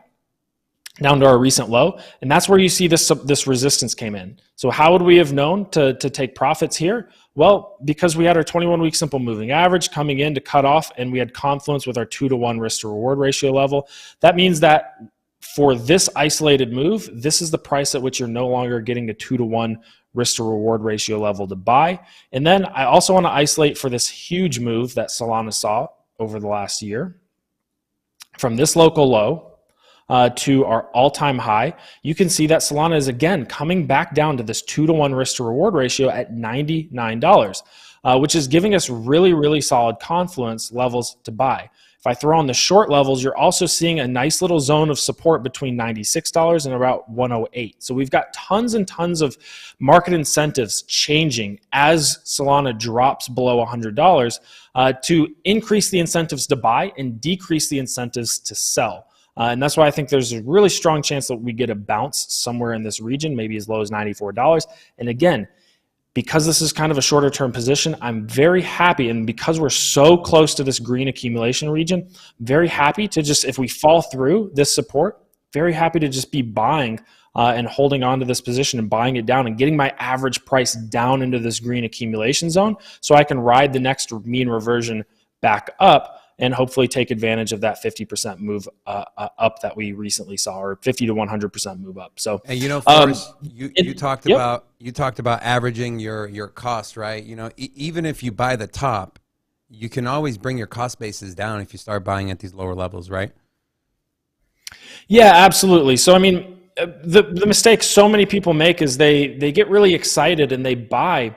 down to our recent low, and that's where you see this resistance came in. So how would we have known to take profits here? Well, because we had our 21-week simple moving average coming in to cut off, and we had confluence with our 2-to-1 risk to reward ratio level. That means that for this isolated move, this is the price at which you're no longer getting a 2-to-1 risk to reward ratio level to buy. And then I also want to isolate for this huge move that Solana saw over the last year from this local low to our all-time high. You can see that Solana is again coming back down to this 2-to-1 risk to reward ratio at $99, which is giving us really, really solid confluence levels to buy. If I throw on the short levels, you're also seeing a nice little zone of support between $96 and about $108. So we've got tons and tons of market incentives changing as Solana drops below $100 to increase the incentives to buy and decrease the incentives to sell. And that's why I think there's a really strong chance that we get a bounce somewhere in this region, maybe as low as $94. And again, because this is kind of a shorter term position, I'm very happy. And because we're so close to this green accumulation region, very happy to just, if we fall through this support, very happy to just be buying and holding on to this position and buying it down and getting my average price down into this green accumulation zone so I can ride the next mean reversion back up and hopefully take advantage of that 50% move up that we recently saw, or 50 to 100% move up. So, and Forrest, you talked yep. about averaging your cost, right? Even if you buy the top, you can always bring your cost bases down if you start buying at these lower levels, right? Yeah, absolutely. So, I mean, the mistake so many people make is they get really excited and they buy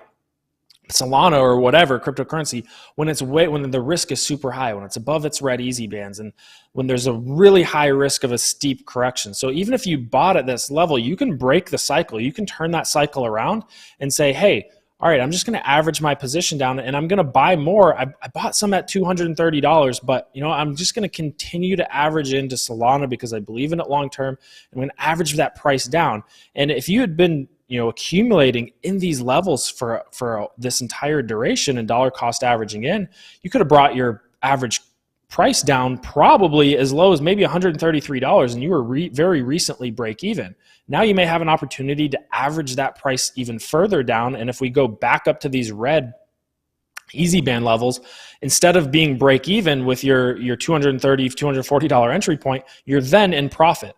Solana or whatever cryptocurrency when the risk is super high, when it's above its red easy bands, and when there's a really high risk of a steep correction. So even if you bought at this level, you can break the cycle. You can turn that cycle around and say, hey, all right, I'm just going to average my position down and I'm going to buy more. I bought some at $230, but I'm just going to continue to average into Solana because I believe in it long term. I'm going to average that price down. And if you had been accumulating in these levels for this entire duration and dollar cost averaging in, you could have brought your average price down probably as low as maybe $133, and you were very recently break even. Now you may have an opportunity to average that price even further down, and if we go back up to these red easy band levels, instead of being break even with your $230, $240 entry point, you're then in profit.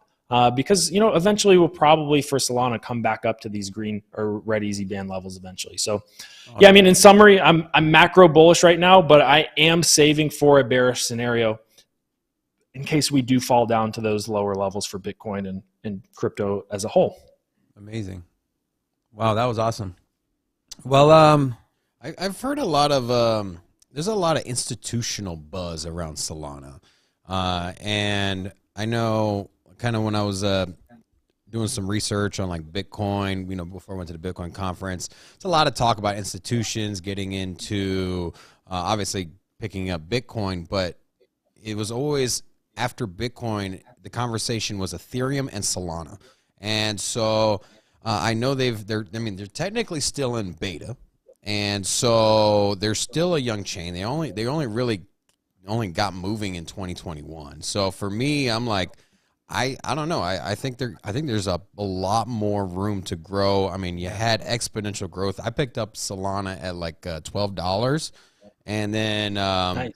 Because eventually we'll probably for Solana come back up to these green or red easy band levels eventually. So, yeah, I mean, in summary, I'm macro bullish right now, but I am saving for a bearish scenario in case we do fall down to those lower levels for Bitcoin and crypto as a whole. Amazing! Wow, that was awesome. Well, I've heard a lot of there's a lot of institutional buzz around Solana, and I know. Kind of when I was doing some research on like Bitcoin, before I went to the Bitcoin conference, it's a lot of talk about institutions getting into obviously picking up Bitcoin, but it was always after Bitcoin, the conversation was Ethereum and Solana. And so I know they're technically still in beta. And so they're still a young chain. They only really got moving in 2021. So for me, I'm like, I don't know. I think there's a lot more room to grow. I mean, you had exponential growth. I picked up Solana at like $12, and then nice.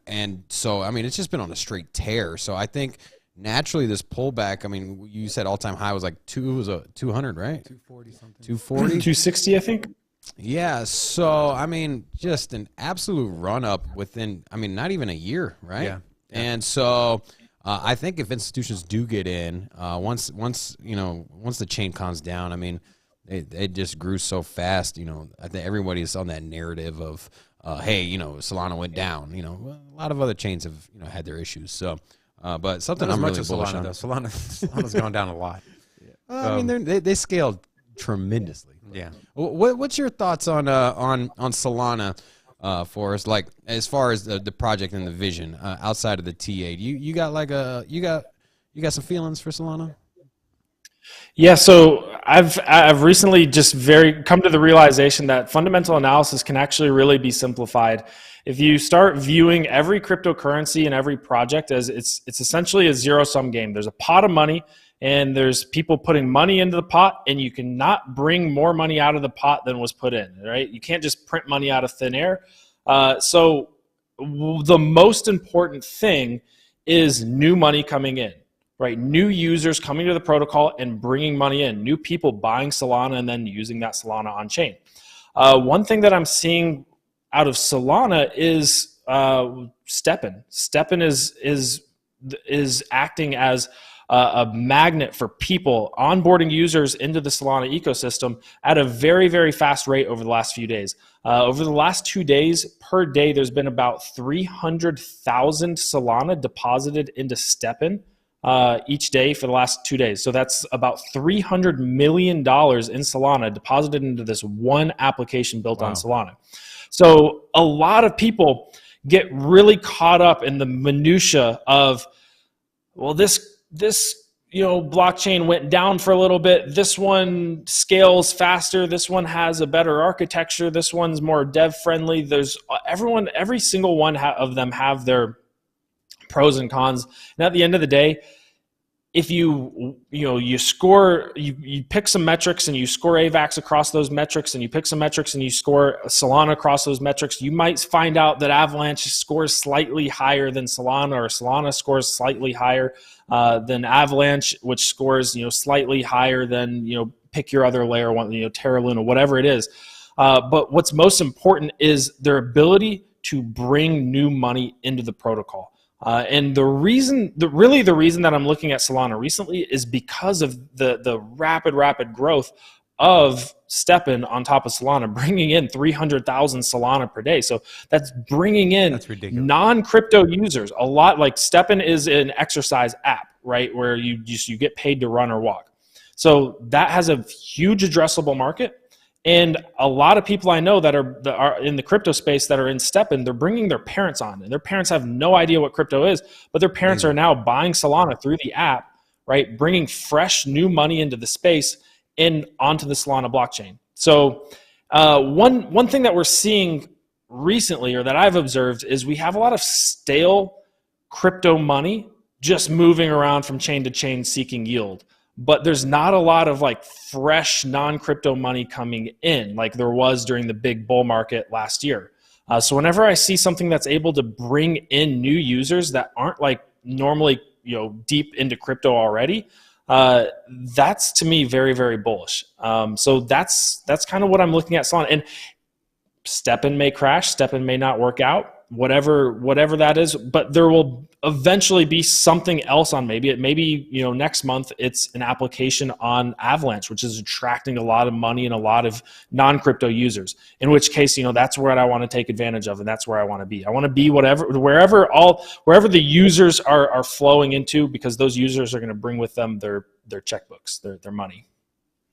and so I mean, it's just been on a straight tear. So I think naturally this pullback. I mean, you said all time high was like 200, right? 240 something. 240, 260, I think. Yeah. So I mean, just an absolute run up within. I mean, not even a year, right? Yeah. And so. I think if institutions do get in, once the chain calms down, I mean, it just grew so fast. I think everybody's on that narrative of, hey, Solana went down. A lot of other chains have had their issues. So, but something I'm really bullish on. Solana's gone down a lot. I mean, they scaled tremendously. Yeah. What's your thoughts on Solana? For us, like as far as the project and the vision outside of the TA, you got some feelings for Solana? Yeah, so I've recently just come to the realization that fundamental analysis can actually really be simplified. If you start viewing every cryptocurrency and every project as it's essentially a zero-sum game. There's a pot of money, and there's people putting money into the pot, and you cannot bring more money out of the pot than was put in, right? You can't just print money out of thin air. So the most important thing is new money coming in, right? New users coming to the protocol and bringing money in, new people buying Solana and then using that Solana on chain. One thing that I'm seeing out of Solana is STEPN. STEPN is acting as a magnet for people, onboarding users into the Solana ecosystem at a very, very fast rate over the last few days. Over the last 2 days, per day, there's been about 300,000 Solana deposited into STEPN each day for the last 2 days. So that's about $300 million in Solana deposited into this one application built on Solana. So a lot of people get really caught up in the minutia of, well, this blockchain went down for a little bit. This one scales faster. This one has a better architecture. This one's more dev friendly. There's every single one of them have their pros and cons. And at the end of the day, if you score, you pick some metrics and you score AVAX across those metrics, and you pick some metrics and you score Solana across those metrics, you might find out that Avalanche scores slightly higher than Solana, or Solana scores slightly higher than Avalanche, which scores slightly higher than pick your other layer one, Terra Luna, whatever it is. But what's most important is their ability to bring new money into the protocol. And the reason that I'm looking at Solana recently is because of the rapid growth of STEPN on top of Solana, bringing in 300,000 Solana per day. So that's bringing in non-crypto users. A lot, like STEPN is an exercise app, right, where you get paid to run or walk. So that has a huge addressable market. And a lot of people I know that are in the crypto space that are in STEPN, they're bringing their parents on, and their parents have no idea what crypto is, but their parents are now buying Solana through the app, right? Bringing fresh new money into the space and onto the Solana blockchain. So one thing that we're seeing recently, or that I've observed, is we have a lot of stale crypto money just moving around from chain to chain seeking yield. But there's not a lot of like fresh non-crypto money coming in like there was during the big bull market last year. So whenever I see something that's able to bring in new users that aren't like normally deep into crypto already, that's to me very, very bullish. So that's kind of what I'm looking at. And STEPN may crash, STEPN may not work out, whatever that is, but there will eventually be something else on maybe next month it's an application on Avalanche, which is attracting a lot of money and a lot of non-crypto users, in which case that's where I want to take advantage of, and that's where I want to be. I want to be wherever the users are flowing into, because those users are going to bring with them their checkbooks, their money.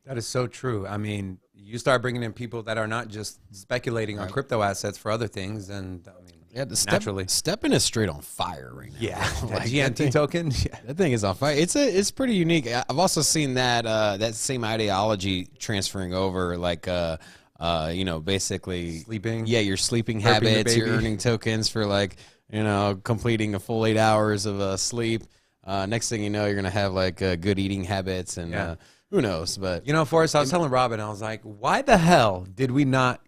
That is so true. I mean, you start bringing in people that are not just speculating on crypto assets for other things, and naturally, STEPN is straight on fire right now. Yeah, that like GNT token. Yeah. That thing is on fire. It's pretty unique. I've also seen that same ideology transferring over, like basically sleeping. Yeah, your sleeping habits. You're earning tokens for completing a full 8 hours of sleep. Next thing you know, you're gonna have like good eating habits, and who knows? But Forrest, I was telling Robin, I was like, why the hell did we not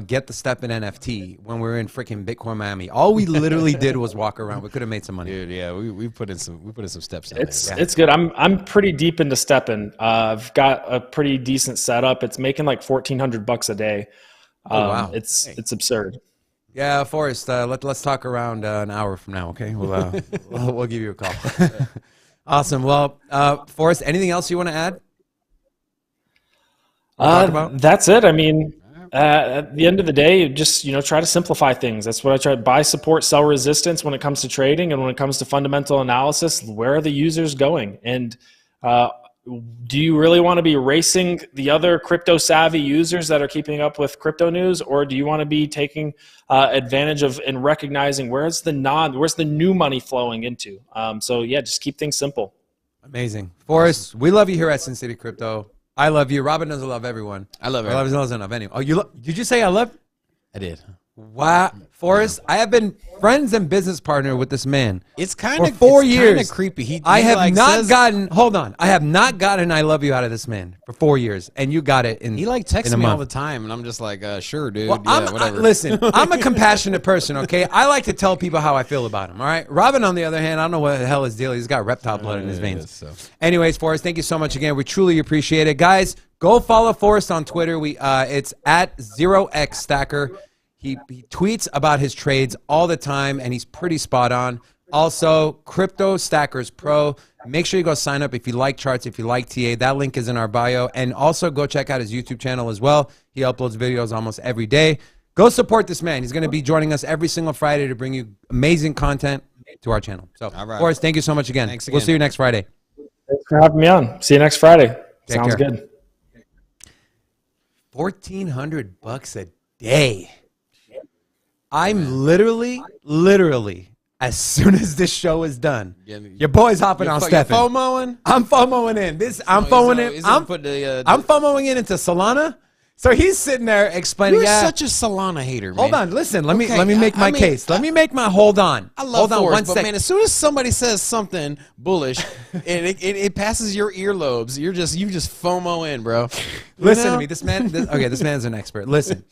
get the STEPN NFT when we were in freaking Bitcoin Miami? All we literally did was walk around. We could have made some money. Dude, yeah, we put in some steps. It's good. I'm pretty deep into STEPN. I've got a pretty decent setup. It's making like $1,400 a day. Wow, it's absurd. Yeah, Forrest, let's talk around an hour from now. Okay, we'll give you a call. Awesome. Well, Forrest, anything else you want to add? That's it. I mean, at the end of the day, just try to simplify things. That's what I try. Buy support, sell resistance when it comes to trading, and when it comes to fundamental analysis, where are the users going? And do you really want to be racing the other crypto savvy users that are keeping up with crypto news, or do you want to be taking advantage of and recognizing where's the new money flowing into? So yeah, just keep things simple. Amazing, Forrest. We love you here at Sin City Crypto. I love you. Robin doesn't love everyone. I love everyone. Robin doesn't love anyone. Oh, did you say I love? I did. Wow, Forrest, I have been friends and business partner with this man. It's kind of 4 years. Creepy. I have not gotten I love you out of this man for 4 years, and you got it in. He texts me all the time, and I'm just like, sure, dude. Well, whatever. Listen, I'm a compassionate person. Okay, I like to tell people how I feel about him. All right, Robin, on the other hand, I don't know what the hell his deal. He's got reptile blood in his veins. So. Anyways, Forrest, thank you so much again. We truly appreciate it, guys. Go follow Forrest on Twitter. It's at 0xstacker. He tweets about his trades all the time, and he's pretty spot on. Also, Crypto Stackers Pro. Make sure you go sign up if you like charts, if you like TA. That link is in our bio. And also go check out his YouTube channel as well. He uploads videos almost every day. Go support this man. He's going to be joining us every single Friday to bring you amazing content to our channel. So, Forrest, thank you so much again. Thanks again. We'll see you next Friday. Thanks for having me on. See you next Friday. Take Sounds care. good. $1,400 a day. I'm literally, as soon as this show is done, your boy's hopping on STEPN. FOMOing? I'm FOMOing in. I'm FOMOing in into Solana, So he's sitting there explaining. You're such a Solana hater, man. Hold on, listen. Let me Okay, make my case. Let me make my. Hold on. I love hold on Forrest, one but sec. man, as soon as somebody says something bullish, and it passes your earlobes, you just FOMO in, bro. Listen to me. This man's an expert. Listen.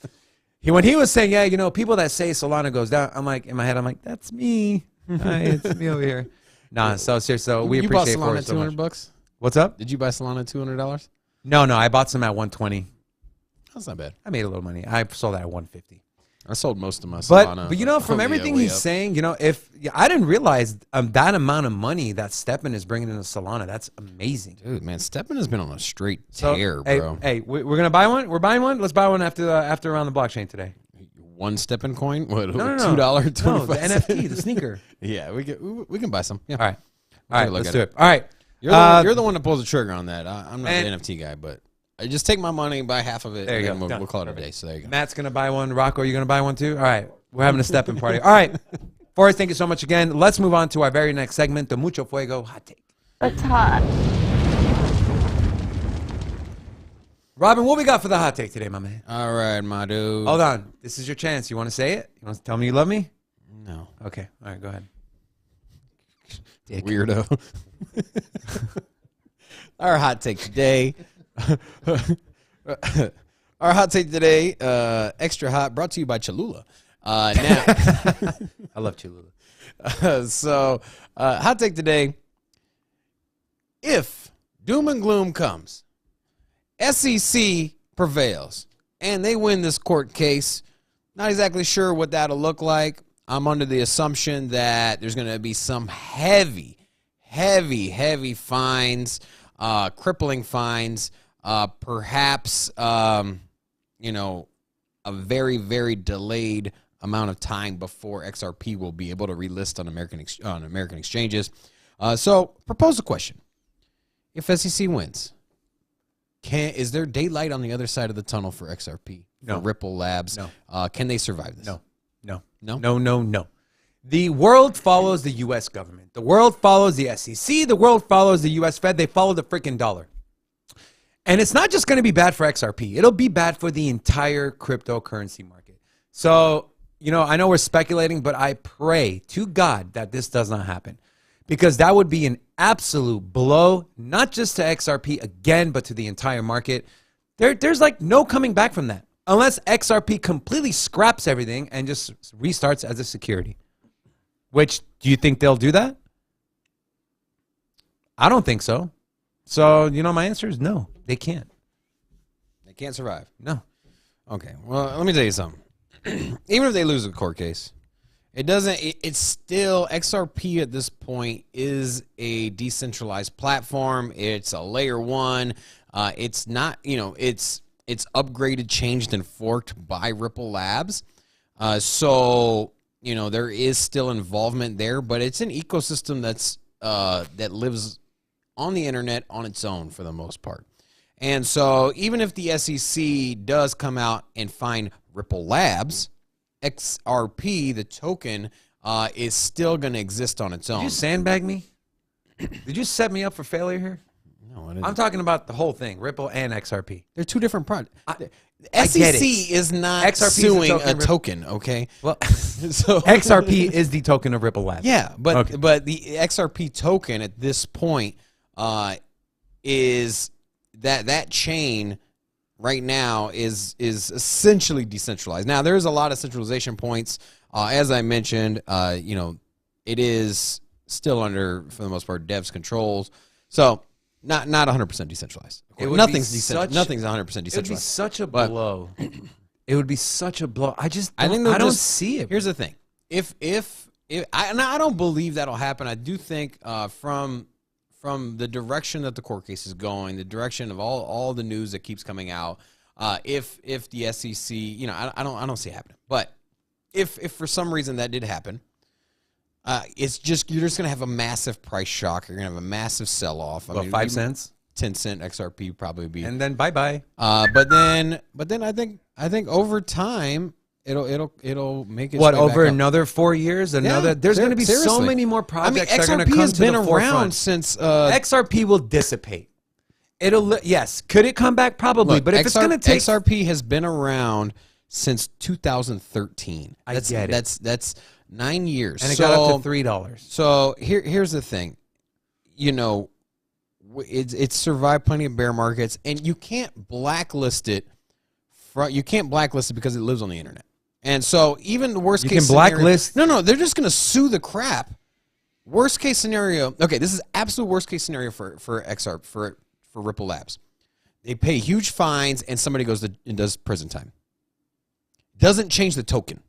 When he was saying, yeah, people that say Solana goes down, I'm like, in my head, I'm like, that's me. Hi, it's me over here. Nah, so seriously, so we appreciate Solana Forrest at so $200. much. What's up? Did you buy Solana at $200? No, I bought some at 120. That's not bad. I made a little money. I sold that at 150. I sold most of my Solana. But from everything he's saying, I didn't realize that amount of money that Steppen is bringing into Solana, that's amazing. Dude, man, Steppen has been on a straight tear, bro. Hey, we're going to buy one? We're buying one? Let's buy one after around the blockchain today. One Steppen coin? What, no. $2.25? No, the NFT, the sneaker. Yeah, we can buy some. Yeah. All right, let's do it. All right. You're the one that pulls the trigger on that. I'm not the NFT guy, but I just take my money, buy half of it, there you and go. we'll call it a day. So there you go. Matt's going to buy one. Rocco, you're going to buy one too? All right. We're having a Steppen party. All right. Forrest, thank you so much again. Let's move on to our very next segment, the Mucho Fuego Hot Take. It's hot. Robin, what we got for the hot take today, my man? All right, my dude. Hold on. This is your chance. You want to say it? You want to tell me you love me? No. Okay. All right, go ahead. Dick. Weirdo. Our hot take today. Our hot take today, extra hot, brought to you by Cholula. Now, I love Cholula. Hot take today. If doom and gloom comes, SEC prevails, and they win this court case, not exactly sure what that'll look like. I'm under the assumption that there's going to be some heavy fines, crippling fines, perhaps, a very, very delayed amount of time before XRP will be able to relist on American exchanges. So, propose a question. If SEC wins, is there daylight on the other side of the tunnel for XRP? No. For Ripple Labs? No. Can they survive this? No. The world follows the U.S. government. The world follows the SEC. The world follows the U.S. Fed. They follow the freaking dollar. And it's not just going to be bad for XRP. It'll be bad for the entire cryptocurrency market. So, I know we're speculating, but I pray to God that this does not happen. Because that would be an absolute blow, not just to XRP again, but to the entire market. There's like no coming back from that. Unless XRP completely scraps everything and just restarts as a security. Which, do you think they'll do that? I don't think so. So, my answer is no. They can't. They can't survive. No. Okay. Well, let me tell you something. Even if they lose the court case, it's still, XRP at this point is a decentralized platform. It's a layer one. It's not, it's upgraded, changed, and forked by Ripple Labs. So, there is still involvement there, but it's an ecosystem that lives on the internet on its own for the most part. And so even if the SEC does come out and find Ripple Labs, XRP, the token, is still going to exist on its own. Did you sandbag me? Did you set me up for failure here? No, I didn't. I'm talking about the whole thing, Ripple and XRP. They're two different products. I get SEC it. is not XRP suing is a token, okay? Well, So XRP is the token of Ripple Labs. yeah, but Okay. but the XRP token at this point is that chain right now is essentially decentralized. Now there's a lot of centralization points. As I mentioned, it is still under, for the most part, devs controls. So not 100% decentralized. Nothing's 100% decentralized. It would be such a blow. It would be such a blow. I don't see it. Here's the thing. If I don't believe that'll happen. I do think from the direction that the court case is going, the direction of all the news that keeps coming out, if the SEC, I don't see it happening. But if for some reason that did happen, you're just gonna have a massive price shock. You're gonna have a massive sell off. About 5 cents, 10 cent XRP probably be, and then bye bye. But then I think over time it'll make its What, way over back up. another 4 years? There's going to be so seriously. many more projects that are going XRP to come has to been the around forefront. since XRP will dissipate. Yes. Could it come back? Probably. Look, but if it's going to take... XRP has been around since 2013. I get it. That's 9 years. And it got up to $3. So here's the thing. You know, it's survived plenty of bear markets, and you can't blacklist it. You can't blacklist it because it lives on the internet. And so even the worst case scenario... blacklist... No, they're just going to sue the crap. Worst case scenario... Okay, this is absolute worst case scenario for XRP, for Ripple Labs. They pay huge fines, and somebody goes and does prison time. Doesn't change the token.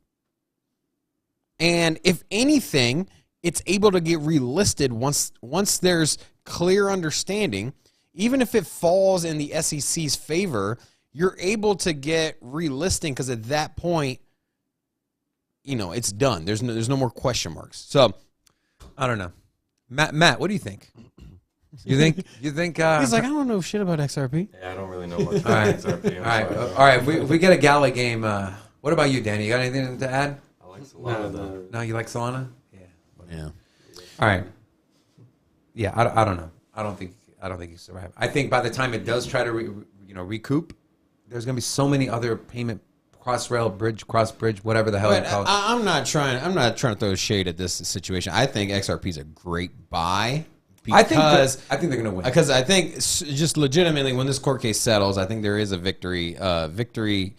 And if anything, it's able to get relisted once there's clear understanding. Even if it falls in the SEC's favor, you're able to get relisting because at that point, you know, it's done. There's no more question marks. So, I don't know. Matt, what do you think? You think he's like, I don't know shit about XRP. Yeah, I don't really know much about XRP. All right. We get a gala game. What about you, Danny? You got anything to add? I like Solana though. No, you like Solana? Yeah. All right. Yeah, I don't know. I don't think you survive. I think by the time it does try to recoup, there's going to be so many other payment cross bridge, whatever the hell you call it. I'm not trying to throw shade at this situation. I think XRP is a great buy. I think they're going to win. Because I think just legitimately, when this court case settles, I think there is a victory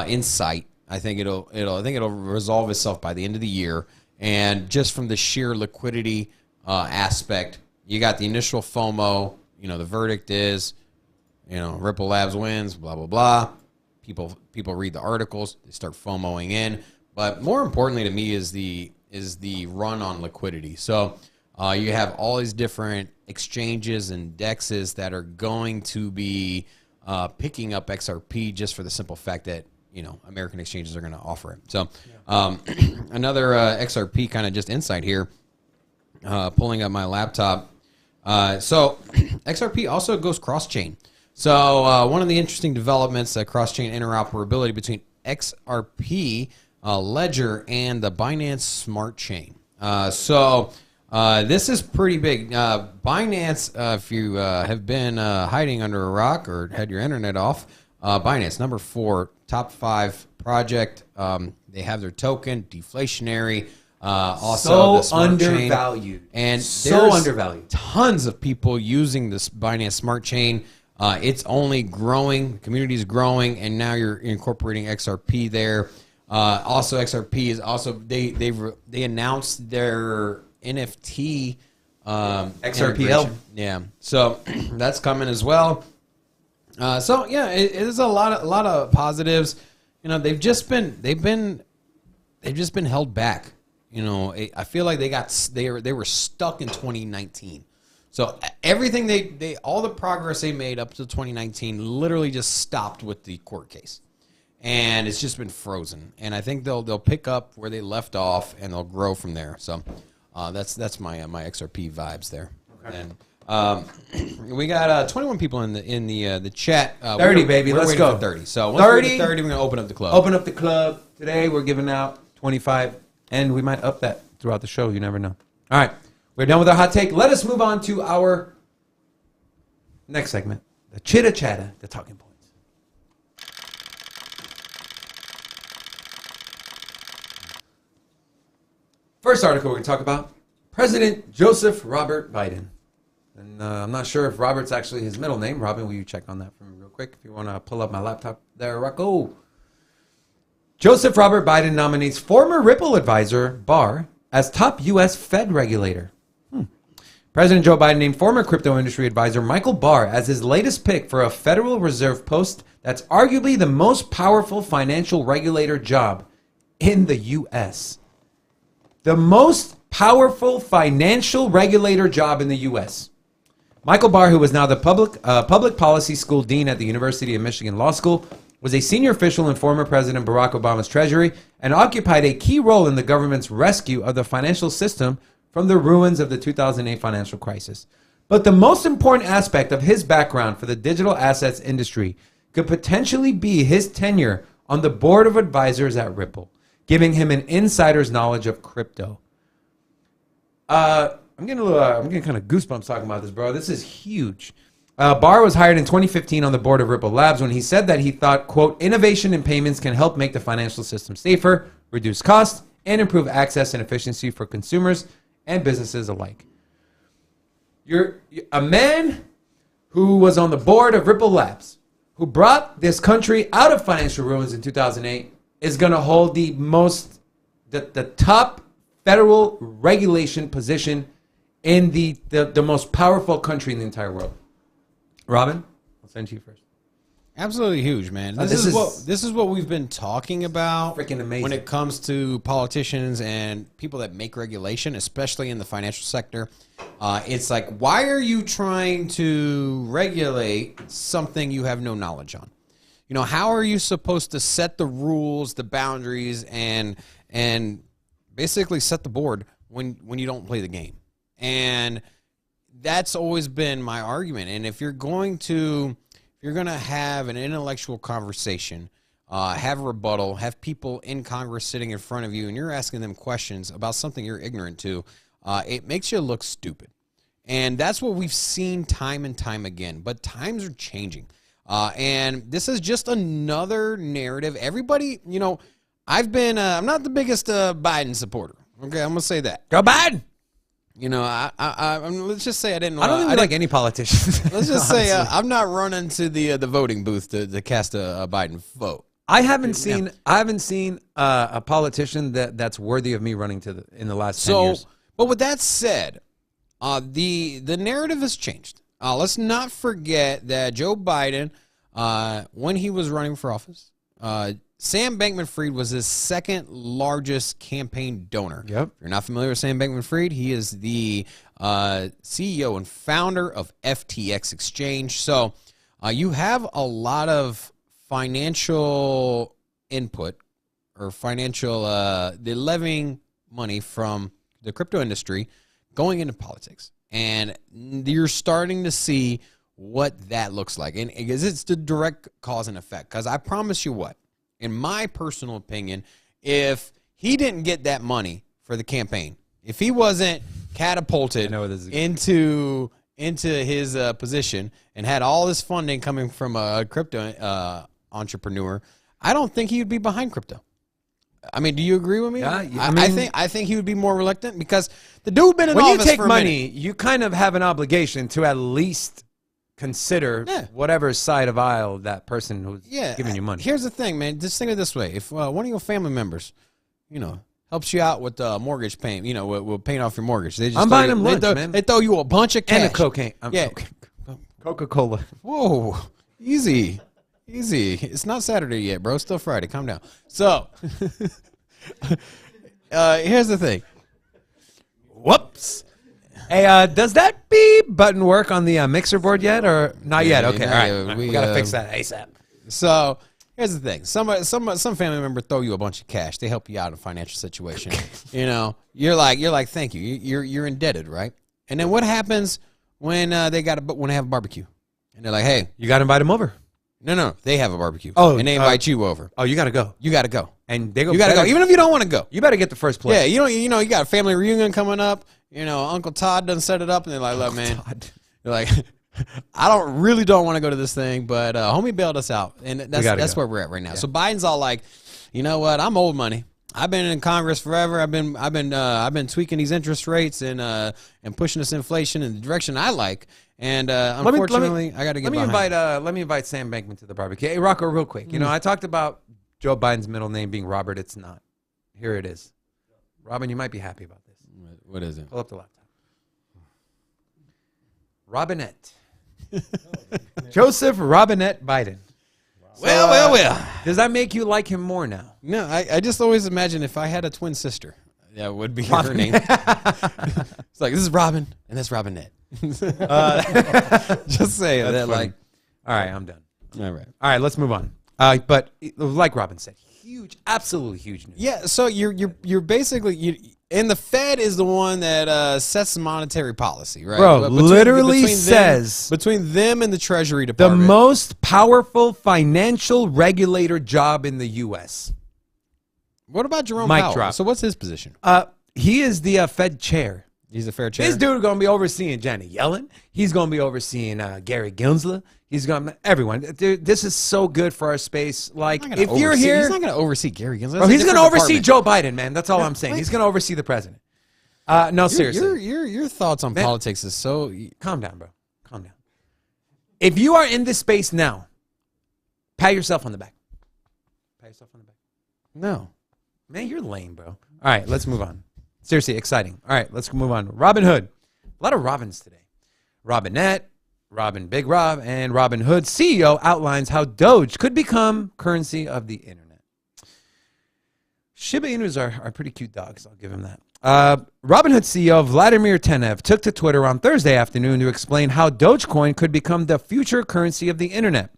in sight. I think it'll resolve itself by the end of the year. And just from the sheer liquidity aspect, you got the initial FOMO. You know, the verdict is, Ripple Labs wins. Blah blah blah. People read the articles. They start FOMOing in. But more importantly to me is the run on liquidity. So. You have all these different exchanges and dexes that are going to be picking up XRP just for the simple fact that, American exchanges are going to offer it. So another XRP kind of just insight here, pulling up my laptop. So XRP also goes cross-chain. So one of the interesting developments, cross-chain interoperability between XRP Ledger and the Binance Smart Chain. This is pretty big. Binance, if you have been hiding under a rock or had your internet off, Binance, number 4, top 5 project. They have their token, deflationary. Also, so undervalued. Chain. And so undervalued. Tons of people using this Binance Smart Chain. It's only growing. The community is growing, and now you're incorporating XRP there. Also, XRP is also they announced their NFT XRPL. Yeah, so that's coming as well. It is a lot of positives. They've just been held back. I feel like they were stuck in 2019. So everything all the progress they made up to 2019 literally just stopped with the court case. And it's just been frozen. And I think they'll pick up where they left off and they'll grow from there. So that's my XRP vibes there. Okay. And we got 21 people in the chat. 30, baby. Let's go. 30. So once 30, we get 30, we're gonna open up the club. Open up the club. Today we're giving out 25, and we might up that throughout the show. You never know. All right, we're done with our hot take. Let us move on to our next segment, the chitta chatta, the talking points. First article we're going to talk about, President Joseph Robert Biden. And I'm not sure if Robert's actually his middle name. Robin, will you check on that for me real quick? If you want to pull up my laptop there, Rocco. Joseph Robert Biden nominates former Ripple advisor, Barr, as top U.S. Fed regulator. President Joe Biden named former crypto industry advisor Michael Barr as his latest pick for a Federal Reserve post that's arguably the most powerful financial regulator job in the U.S. The most powerful financial regulator job in the U.S. Michael Barr, who was now the public policy school dean at the University of Michigan Law School, was a senior official in former President Barack Obama's Treasury and occupied a key role in the government's rescue of the financial system from the ruins of the 2008 financial crisis. But the most important aspect of his background for the digital assets industry could potentially be his tenure on the board of advisors at Ripple, giving him an insider's knowledge of crypto. I'm getting kind of goosebumps talking about this, bro. This is huge. Barr was hired in 2015 on the board of Ripple Labs when he said that he thought, quote, innovation in payments can help make the financial system safer, reduce costs, and improve access and efficiency for consumers and businesses alike. You're a man who was on the board of Ripple Labs, who brought this country out of financial ruins in 2008, is going to hold the top federal regulation position in the most powerful country in the entire world. Robin, I'll send you first. Absolutely huge, man. This is what we've been talking about. Freaking amazing. When it comes to politicians and people that make regulation, especially in the financial sector. It's like, why are you trying to regulate something you have no knowledge on? You know, how are you supposed to set the rules, the boundaries, and basically set the board when you don't play the game? And that's always been my argument. And if you're going to have an intellectual conversation, have a rebuttal, have people in Congress sitting in front of you, and you're asking them questions about something you're ignorant to, it makes you look stupid. And that's what we've seen time and time again. But times are changing. And this is just another narrative. Everybody, you know, I'm not the biggest Biden supporter. Okay, I'm going to say that. Go Biden! You know, let's just say I didn't. I don't think we like any politicians. Let's just say I'm not running to the voting booth to cast a Biden vote. I haven't seen a politician that's worthy of me running in the last 10 years. But with that said, the narrative has changed. Let's not forget that Joe Biden, when he was running for office, Sam Bankman-Fried was his second largest campaign donor. Yep. If you're not familiar with Sam Bankman-Fried, he is the CEO and founder of FTX Exchange. So you have a lot of financial input or financial the levying money from the crypto industry going into politics. And you're starting to see what that looks like. And it's the direct cause and effect. Because I promise you what, in my personal opinion, if he didn't get that money for the campaign, if he wasn't catapulted into his position and had all this funding coming from a crypto entrepreneur, I don't think he would be behind crypto. I mean, do you agree with me? Yeah, I think he would be more reluctant because the dude been in when office you take for a money, minute. you kind of have an obligation to at least consider whatever side of aisle that person who's giving you money. Here's the thing, man. Just think of it this way: if one of your family members, you know, helps you out with mortgage payment, you know, with paying off your mortgage, they just I'm buying them lunch, man. They throw you a bunch of cash And a cocaine. Coca-Cola. Whoa, easy. It's not Saturday yet, bro. Still Friday. Calm down. So, here's the thing. Whoops. Hey, does that beep button work on the mixer board yet, or not yet? Okay, all right. We gotta fix that ASAP. So here's the thing: some family member throw you a bunch of cash. They help you out in a financial situation. You know, you're like, thank you. You're indebted, right? And then what happens when they have a barbecue, and they're like, hey, You gotta invite them over. no, they have a barbecue. Oh, and they invite you over. Oh, you gotta go. You got to go. And they go. You got to go, even if you don't want to go. You better get the first place. Yeah, you got a family reunion coming up. You know, Uncle Todd done set it up, and they're like, look, man, you're like, I really don't want to go to this thing, but homie bailed us out, and that's where we're at right now. Yeah. So Biden's all like, you know what? I'm old money. I've been in Congress forever. I've been tweaking these interest rates and pushing this inflation in the direction I like. And unfortunately, I got to get behind. Let me invite Sam Bankman to the barbecue. Hey, Rocco, real quick. You know, I talked about Joe Biden's middle name being Robert. It's not. Here it is. Robin, you might be happy about this. What is it? Pull up the laptop. Robinette. Joseph Robinette Biden. So, well. Does that make you like him more now? No, I just always imagine if I had a twin sister, that would be her name. It's like, this is Robin, and that's Robinette. Just say that, funny. like. All right, I'm done. All right, let's move on. But like Robin said, huge, absolutely huge news. Yeah, so you're basically and the Fed is the one that sets the monetary policy, right? Bro, literally says between them and the Treasury Department, the most powerful financial regulator job in the U.S. What about Jerome Mic Powell? drop. So what's his position? He is the Fed chair. He's a fair chair. This dude going to be overseeing Janet Yellen. He's going to be overseeing Gary Gensler. He's going to everyone. Dude, this is so good for our space. Like, if you're here, he's not going to oversee Gary Gensler. bro, he's going to oversee Joe Biden, man. That's all I'm saying. He's going to oversee the president. No, seriously. Your thoughts on politics is so. Calm down, bro. Calm down. If you are in this space now, pat yourself on the back. Pat yourself on the back. No. Man, you're lame, bro. All right, let's move on. Seriously, exciting. All right, let's move on. Robin Hood. A lot of Robins today. Robinette, Robin Big Rob, and Robin Hood CEO outlines how Doge could become currency of the internet. Shiba Inus are pretty cute dogs. I'll give him that. Robinhood CEO Vladimir Tenev took to Twitter on Thursday afternoon to explain how Dogecoin could become the future currency of the internet.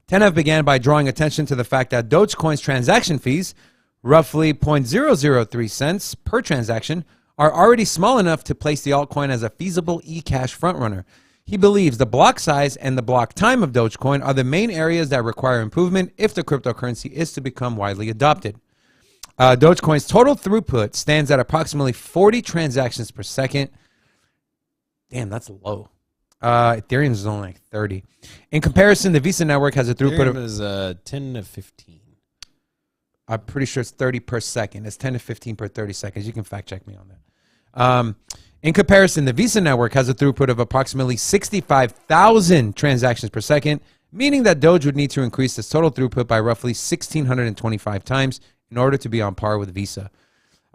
Tenev began by drawing attention to the fact that Dogecoin's transaction fees, roughly 0.003 cents per transaction, are already small enough to place the altcoin as a feasible e-cash frontrunner. He believes the block size and the block time of Dogecoin are the main areas that require improvement if the cryptocurrency is to become widely adopted. Dogecoin's total throughput stands at approximately 40 transactions per second. Damn, that's low. Ethereum's is only like 30. In comparison, the Visa network has a throughput Ethereum is 10 to 15. I'm pretty sure it's 30 per second. It's 10 to 15 per 30 seconds. You can fact check me on that. In comparison, the Visa network has a throughput of approximately 65,000 transactions per second, meaning that Doge would need to increase its total throughput by roughly 1,625 times in order to be on par with Visa.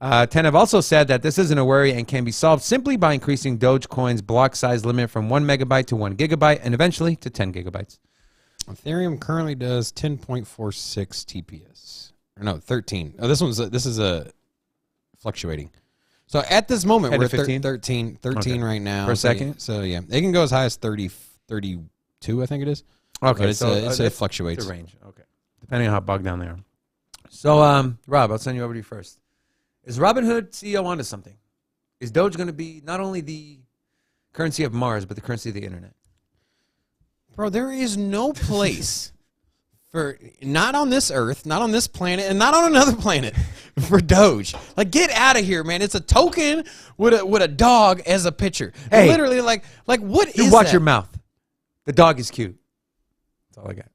Tenev also said that this isn't a worry and can be solved simply by increasing Dogecoin's block size limit from 1 megabyte to 1 gigabyte and eventually to 10 gigabytes. Ethereum currently does 10.46 TPS. Or no, 13. Oh, this is a fluctuating. So at this moment, we're at 13 okay. Right now. Per second? So yeah, it can go as high as 30, 32, I think it is. Okay, but it fluctuates. It's a range. Okay, depending on how bogged down they are. So, Rob, I'll send you over to you first. Is Robinhood CEO onto something? Is Doge going to be not only the currency of Mars, but the currency of the internet? Bro, there is no place for, not on this earth, not on this planet, and not on another planet, for Doge. Like, get out of here, man. It's a token with a dog as a picture. Hey, literally, like what is that? You watch your mouth. The dog is cute. That's all I got.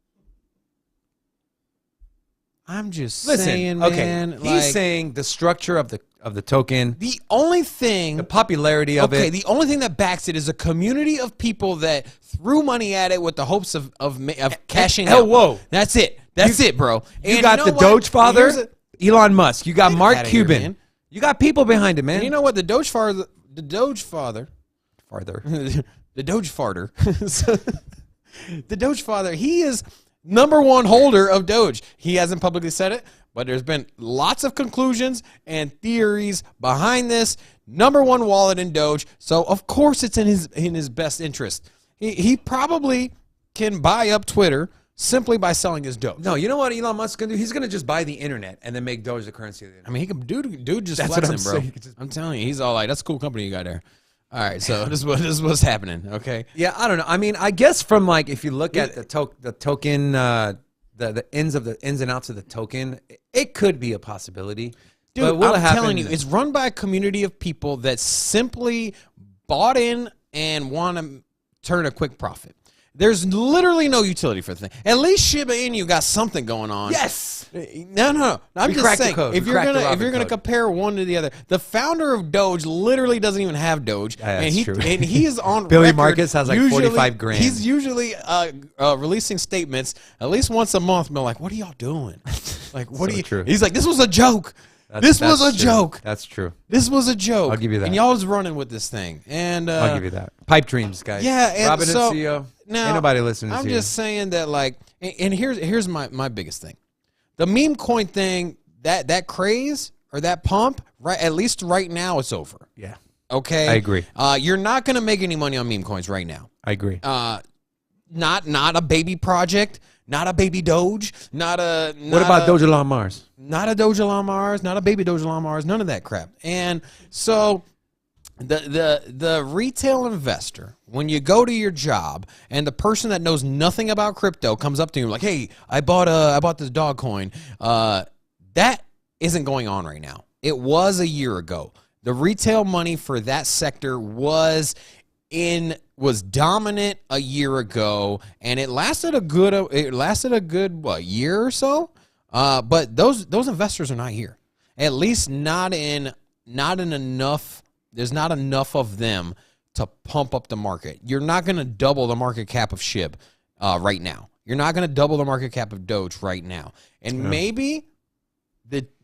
I'm just saying, man. Okay, he's saying the structure of the token. The only thing, the popularity of it. Okay, the only thing that backs it is a community of people that threw money at it with the hopes of cashing out. Whoa, that's it. That's it, bro. And you got the Doge father, Elon Musk. You got Mark Cuban. Here, you got people behind it, man. And you know what? The Doge father, the Doge farter. The Doge father. He is #1 holder of Doge. He hasn't publicly said it, but there's been lots of conclusions and theories behind this. #1 wallet in Doge, so of course it's in his best interest. He probably can buy up Twitter simply by selling his Doge. No, you know what Elon Musk's gonna do? He's gonna just buy the internet and then make Doge the currency of the internet. I mean, he can dude just flexing, bro. I'm telling you, he's all like, "That's a cool company you got there." All right, so this is what's happening, okay? Yeah, I don't know. I mean, I guess from like if you look at the token, the ins and outs of the token, it could be a possibility. Dude, but I'm telling you, it's run by a community of people that simply bought in and want to turn a quick profit. There's literally no utility for the thing. At least Shiba Inu got something going on. Yes. No. I'm just saying, if you're gonna compare one to the other, the founder of Doge literally doesn't even have Doge, and he is on Billy record, Marcus has like 45 grand. He's usually releasing statements at least once a month. But like, what are y'all doing? Like, what are you? True. He's like, this was a joke. This was a joke. That's true. This was a joke. I'll give you that. And y'all was running with this thing. And I'll give you that. Pipe dreams, guys. Yeah. And Robin so, and CEO. Now, ain't nobody listening to I'm just saying that, like, and here's my biggest thing. The meme coin thing, that craze or that pump, right? At least right now, it's over. Yeah. Okay. I agree. You're not gonna make any money on meme coins right now. I agree. Not a baby project, not a baby Doge, what about Doge on Mars? Not a Doge on Mars, not a baby Doge on Mars, none of that crap. And so the retail investor, when you go to your job and the person that knows nothing about crypto comes up to you like, hey, I bought this dog coin, that isn't going on right now. It was a year ago. The retail money for that sector was dominant a year ago, and it lasted a good year or so. But those investors are not here. At least not in enough. There's not enough of them to pump up the market. You're not going to double the market cap of SHIB right now. You're not going to double the market cap of Doge right now. And maybe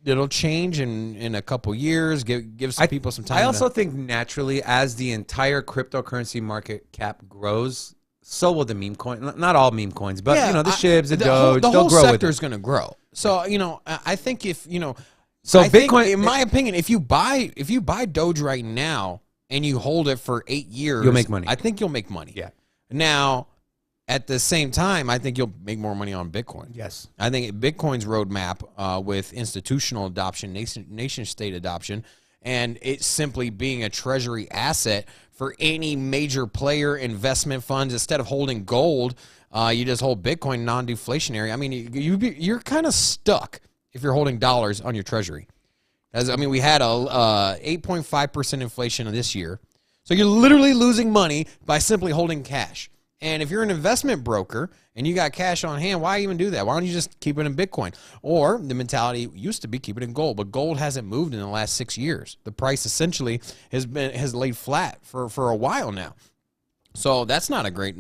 it'll change in a couple years. Give some people some time. I also think naturally, as the entire cryptocurrency market cap grows, so will the meme coin. Not all meme coins, but the SHIBs, the Doge, the they'll whole grow with sector it. is going to grow. So I think So I Bitcoin, think, in my opinion, if you buy Doge right now and you hold it for 8 years, you'll make money. I think you'll make money. Yeah. Now, at the same time, I think you'll make more money on Bitcoin. Yes. I think Bitcoin's roadmap with institutional adoption, nation state adoption, and it simply being a treasury asset for any major player, investment funds, instead of holding gold, you just hold Bitcoin non-deflationary. I mean, you're kind of stuck if you're holding dollars on your treasury. We had a 8.5% inflation this year. So you're literally losing money by simply holding cash. And if you're an investment broker and you got cash on hand, why even do that? Why don't you just keep it in Bitcoin? Or the mentality used to be keep it in gold, but gold hasn't moved in the last 6 years. The price essentially has laid flat for a while now. So that's not a great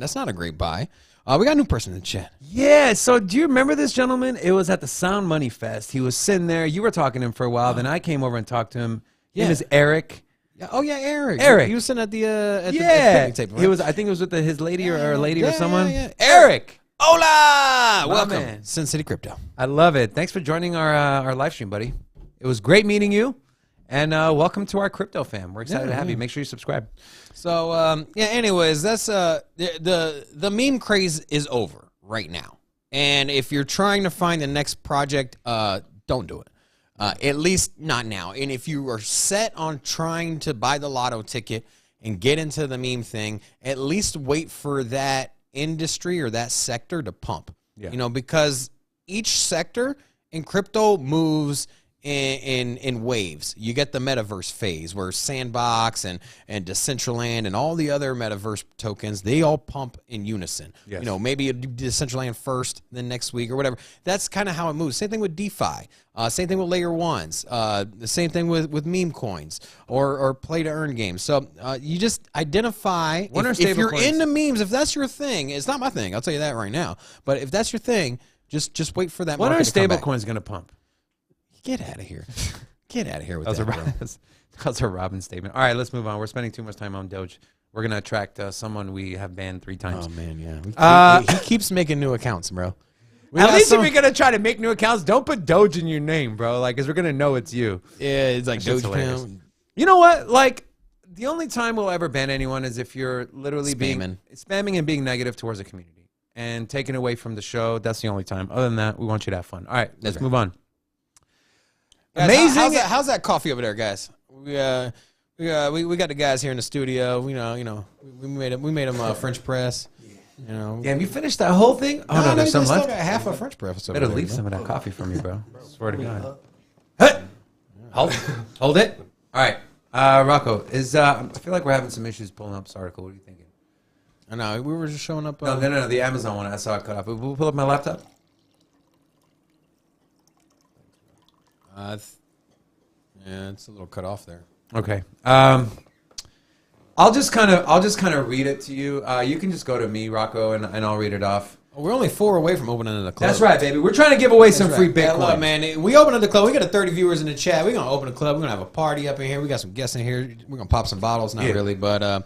buy. We got a new person in the chat. Yeah, so do you remember this gentleman? It was at the Sound Money Fest. He was sitting there. You were talking to him for a while. Then I came over and talked to him. His name is Eric. Oh yeah, Eric. Eric. He was sitting at the yeah. picnic table. Right? He was. I think it was with his lady or a lady or someone. Yeah. Eric. Hola. Welcome, man. Sin City Crypto. I love it. Thanks for joining our live stream, buddy. It was great meeting you, and welcome to our crypto fam. We're excited to have you. Make sure you subscribe. So anyways, that's the meme craze is over right now, and if you're trying to find the next project, don't do it. At least not now. And if you are set on trying to buy the lotto ticket and get into the meme thing, at least wait for that industry or that sector to pump. Yeah. Because each sector in crypto moves in waves. You get the metaverse phase where Sandbox and Decentraland and all the other metaverse tokens, they all pump in unison. Yes. Maybe Decentraland first, then next week or whatever. That's kind of how it moves. Same thing with DeFi. Same thing with layer ones. The same thing with meme coins or play to earn games. So you just identify if you're into memes, if that's your thing. It's not my thing. I'll tell you that right now. But if that's your thing, just wait for that. When are stable coins going to pump? Get out of here. Get out of here with that, bro. That's a Robin statement. All right, let's move on. We're spending too much time on Doge. We're going to attract someone we have banned 3 times. Oh, man, yeah. He keeps making new accounts, bro. At least if you're going to try to make new accounts, don't put Doge in your name, bro. Because we're going to know it's you. Yeah, it's like Doge pound. You know what? The only time we'll ever ban anyone is if you're literally spamming and being negative towards the community and taking away from the show. That's the only time. Other than that, we want you to have fun. All right, let's move on. Guys, amazing. How's that coffee over there, guys? We got the guys here in the studio. We made them French press. Damn, you finished that whole thing? Oh no, there's some left. Still got half a French press. Better leave some of that coffee from you, bro. Swear to God. Hey! Hold it. All right, Rocco. I feel like we're having some issues pulling up this article. What are you thinking? I know we were just showing up. No, the Amazon one. I saw it cut off. We'll pull up my laptop. Yeah, it's a little cut off there. Okay. I'll just kind of read it to you. You can just go to me, Rocco, and I'll read it off. We're only 4 away from opening the club. That's right, baby. We're trying to give away some free Bitcoin. Yeah, look, man, we opened the club. We got 30 viewers in the chat. We're gonna open a club. We're gonna have a party up in here. We got some guests in here. We're gonna pop some bottles. Not really, but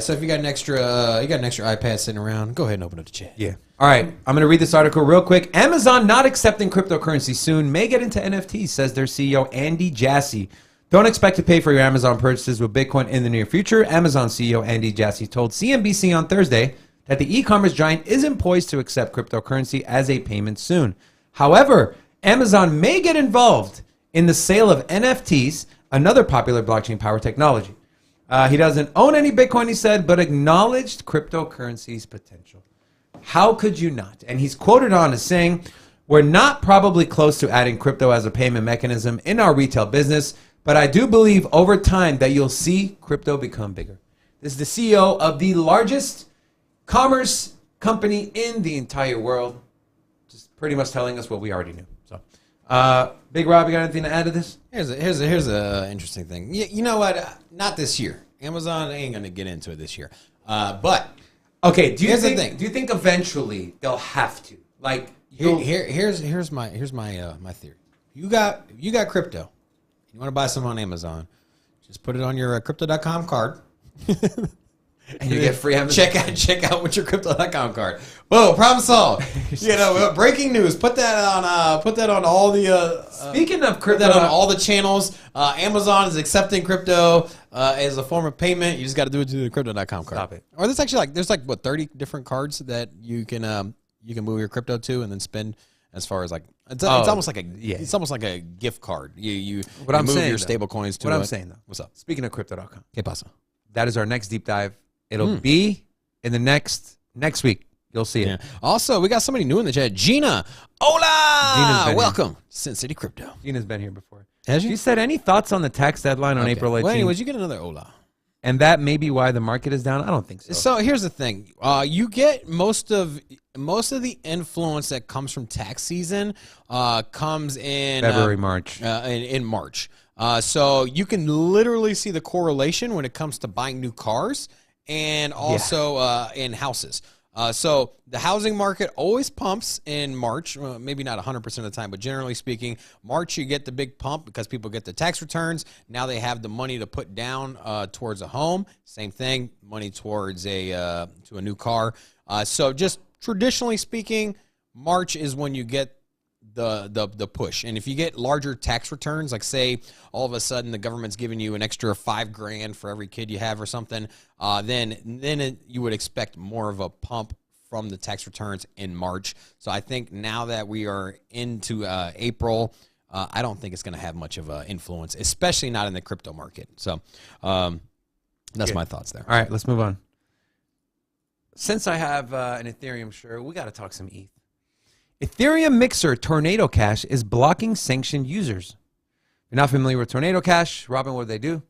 so if you got an extra iPad sitting around, go ahead and open up the chat. Yeah. All right. I'm gonna read this article real quick. Amazon not accepting cryptocurrency soon. May get into NFTs, says their CEO Andy Jassy. Don't expect to pay for your Amazon purchases with Bitcoin in the near future. Amazon CEO Andy Jassy told CNBC on Thursday that the e-commerce giant isn't poised to accept cryptocurrency as a payment soon. However, Amazon may get involved in the sale of NFTs, another popular blockchain power technology. He doesn't own any Bitcoin, he said, but acknowledged cryptocurrency's potential. How could you not? And he's quoted on as saying, "We're not probably close to adding crypto as a payment mechanism in our retail business, But I do believe over time that you'll see crypto become bigger. This is the CEO of the largest commerce company in the entire world, just pretty much telling us what we already knew. So, Big Rob, you got anything to add to this? Here's a interesting thing. You know what? Not this year. Amazon ain't gonna get into it this year. But okay, do you here's think? the thing. Do you think eventually they'll have to? Like, here's my theory. You got crypto. You want to buy some on Amazon? Just put it on your crypto.com card. And you get free Amazon. Check out with your crypto.com card. Whoa, problem solved. Breaking news. Put that on all the Speaking of crypto, put that on all the channels. Amazon is accepting crypto as a form of payment. You just got to do it to the crypto.com card. Stop it. Or there's actually there's 30 different cards that you can move your crypto to and then spend. As far as it's almost like a gift card. You move your stable coins to what I'm saying though. What's up? Speaking of crypto.com. ¿Qué pasa? That is our next deep dive. It'll be in the next week. You'll see it. Yeah. Also, we got somebody new in the chat. Gina. Hola. Welcome. Sin City Crypto. Gina's been here before. Has She said, any thoughts on the tax deadline on April 18th? Well, anyways, you get another hola. And that may be why the market is down? I don't think so. So here's the thing. You get most of the influence that comes from tax season comes in February, March. In March. So you can literally see the correlation when it comes to buying new cars and also in houses. So the housing market always pumps in March, maybe not 100% of the time, but generally speaking, March you get the big pump because people get the tax returns. Now they have the money to put down towards a home. Same thing, money towards to a new car. So just traditionally speaking, March is when you get the push. And if you get larger tax returns, like say all of a sudden the government's giving you an extra $5,000 for every kid you have or something, then you would expect more of a pump from the tax returns in March. So I think now that we are into April, I don't think it's going to have much of an influence, especially not in the crypto market. So that's my thoughts there. All right, let's move on. Since I have an Ethereum shirt, we got to talk some ETH. Ethereum mixer Tornado Cash is blocking sanctioned users. If you're not familiar with Tornado Cash, Robin, what do they do?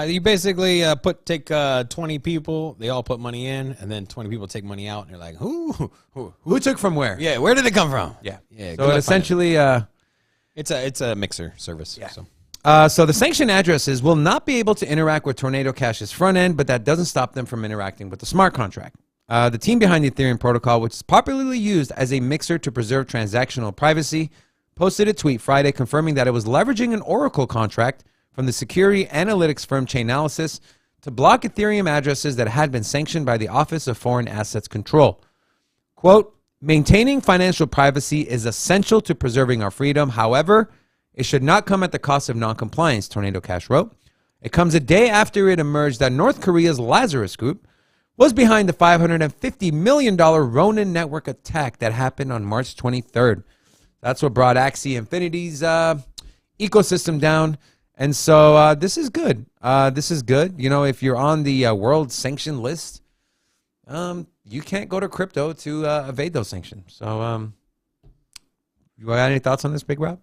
You basically take 20 people, they all put money in, and then 20 people take money out, and you're like, who took from where? Yeah, where did it come from? Yeah. Yeah. So essentially, it's a mixer service. Yeah. So the sanctioned addresses will not be able to interact with Tornado Cash's front end, but that doesn't stop them from interacting with the smart contract. The team behind the Ethereum protocol, which is popularly used as a mixer to preserve transactional privacy, posted a tweet Friday confirming that it was leveraging an Oracle contract from the security analytics firm Chainalysis to block Ethereum addresses that had been sanctioned by the Office of Foreign Assets Control. Quote, maintaining financial privacy is essential to preserving our freedom. However, it should not come at the cost of noncompliance, Tornado Cash wrote. It comes a day after it emerged that North Korea's Lazarus Group was behind the $550 million Ronin network attack that happened on March 23rd. That's what brought Axie Infinity's ecosystem down. And so this is good. This is good. You know, if you're on the world sanction list, you can't go to crypto to evade those sanctions. So you got any thoughts on this, Big Rob?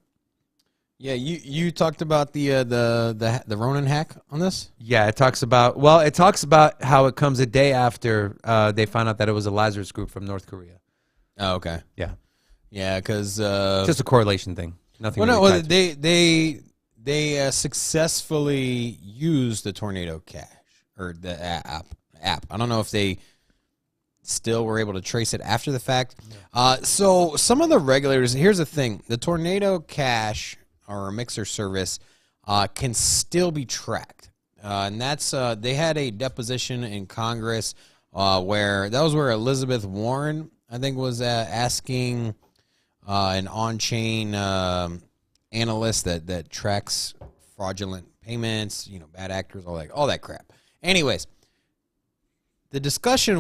Yeah, you talked about the Ronin hack on this? Yeah, it talks about how it comes a day after they found out that it was a Lazarus Group from North Korea. Oh, okay. Yeah. Yeah, because just a correlation thing. Nothing. Well, really no, they successfully used the Tornado Cash or the app. I don't know if they still were able to trace it after the fact. Yeah. So some of the regulators. Here's the thing: the Tornado Cash or a mixer service can still be tracked, and that's they had a deposition in Congress where Elizabeth Warren, I think, was asking an on-chain analyst that tracks fraudulent payments, bad actors, all that crap. Anyways, the discussion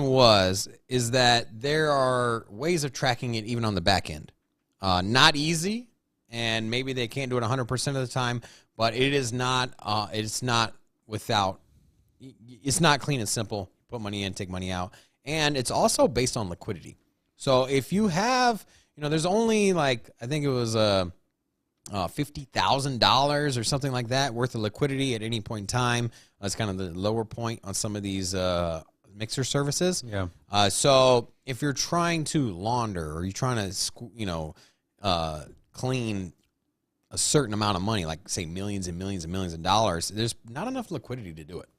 is that there are ways of tracking it even on the back end. Not easy. And maybe they can't do it 100% of the time, but it is not. It's not clean and simple. Put money in, take money out, and it's also based on liquidity. So if you have, there's only I think it was $50,000 or something like that worth of liquidity at any point in time. That's kind of the lower point on some of these mixer services. Yeah. So if you're trying to launder or you're trying to, clean a certain amount of money, like say millions and millions and millions of dollars, there's not enough liquidity to do it.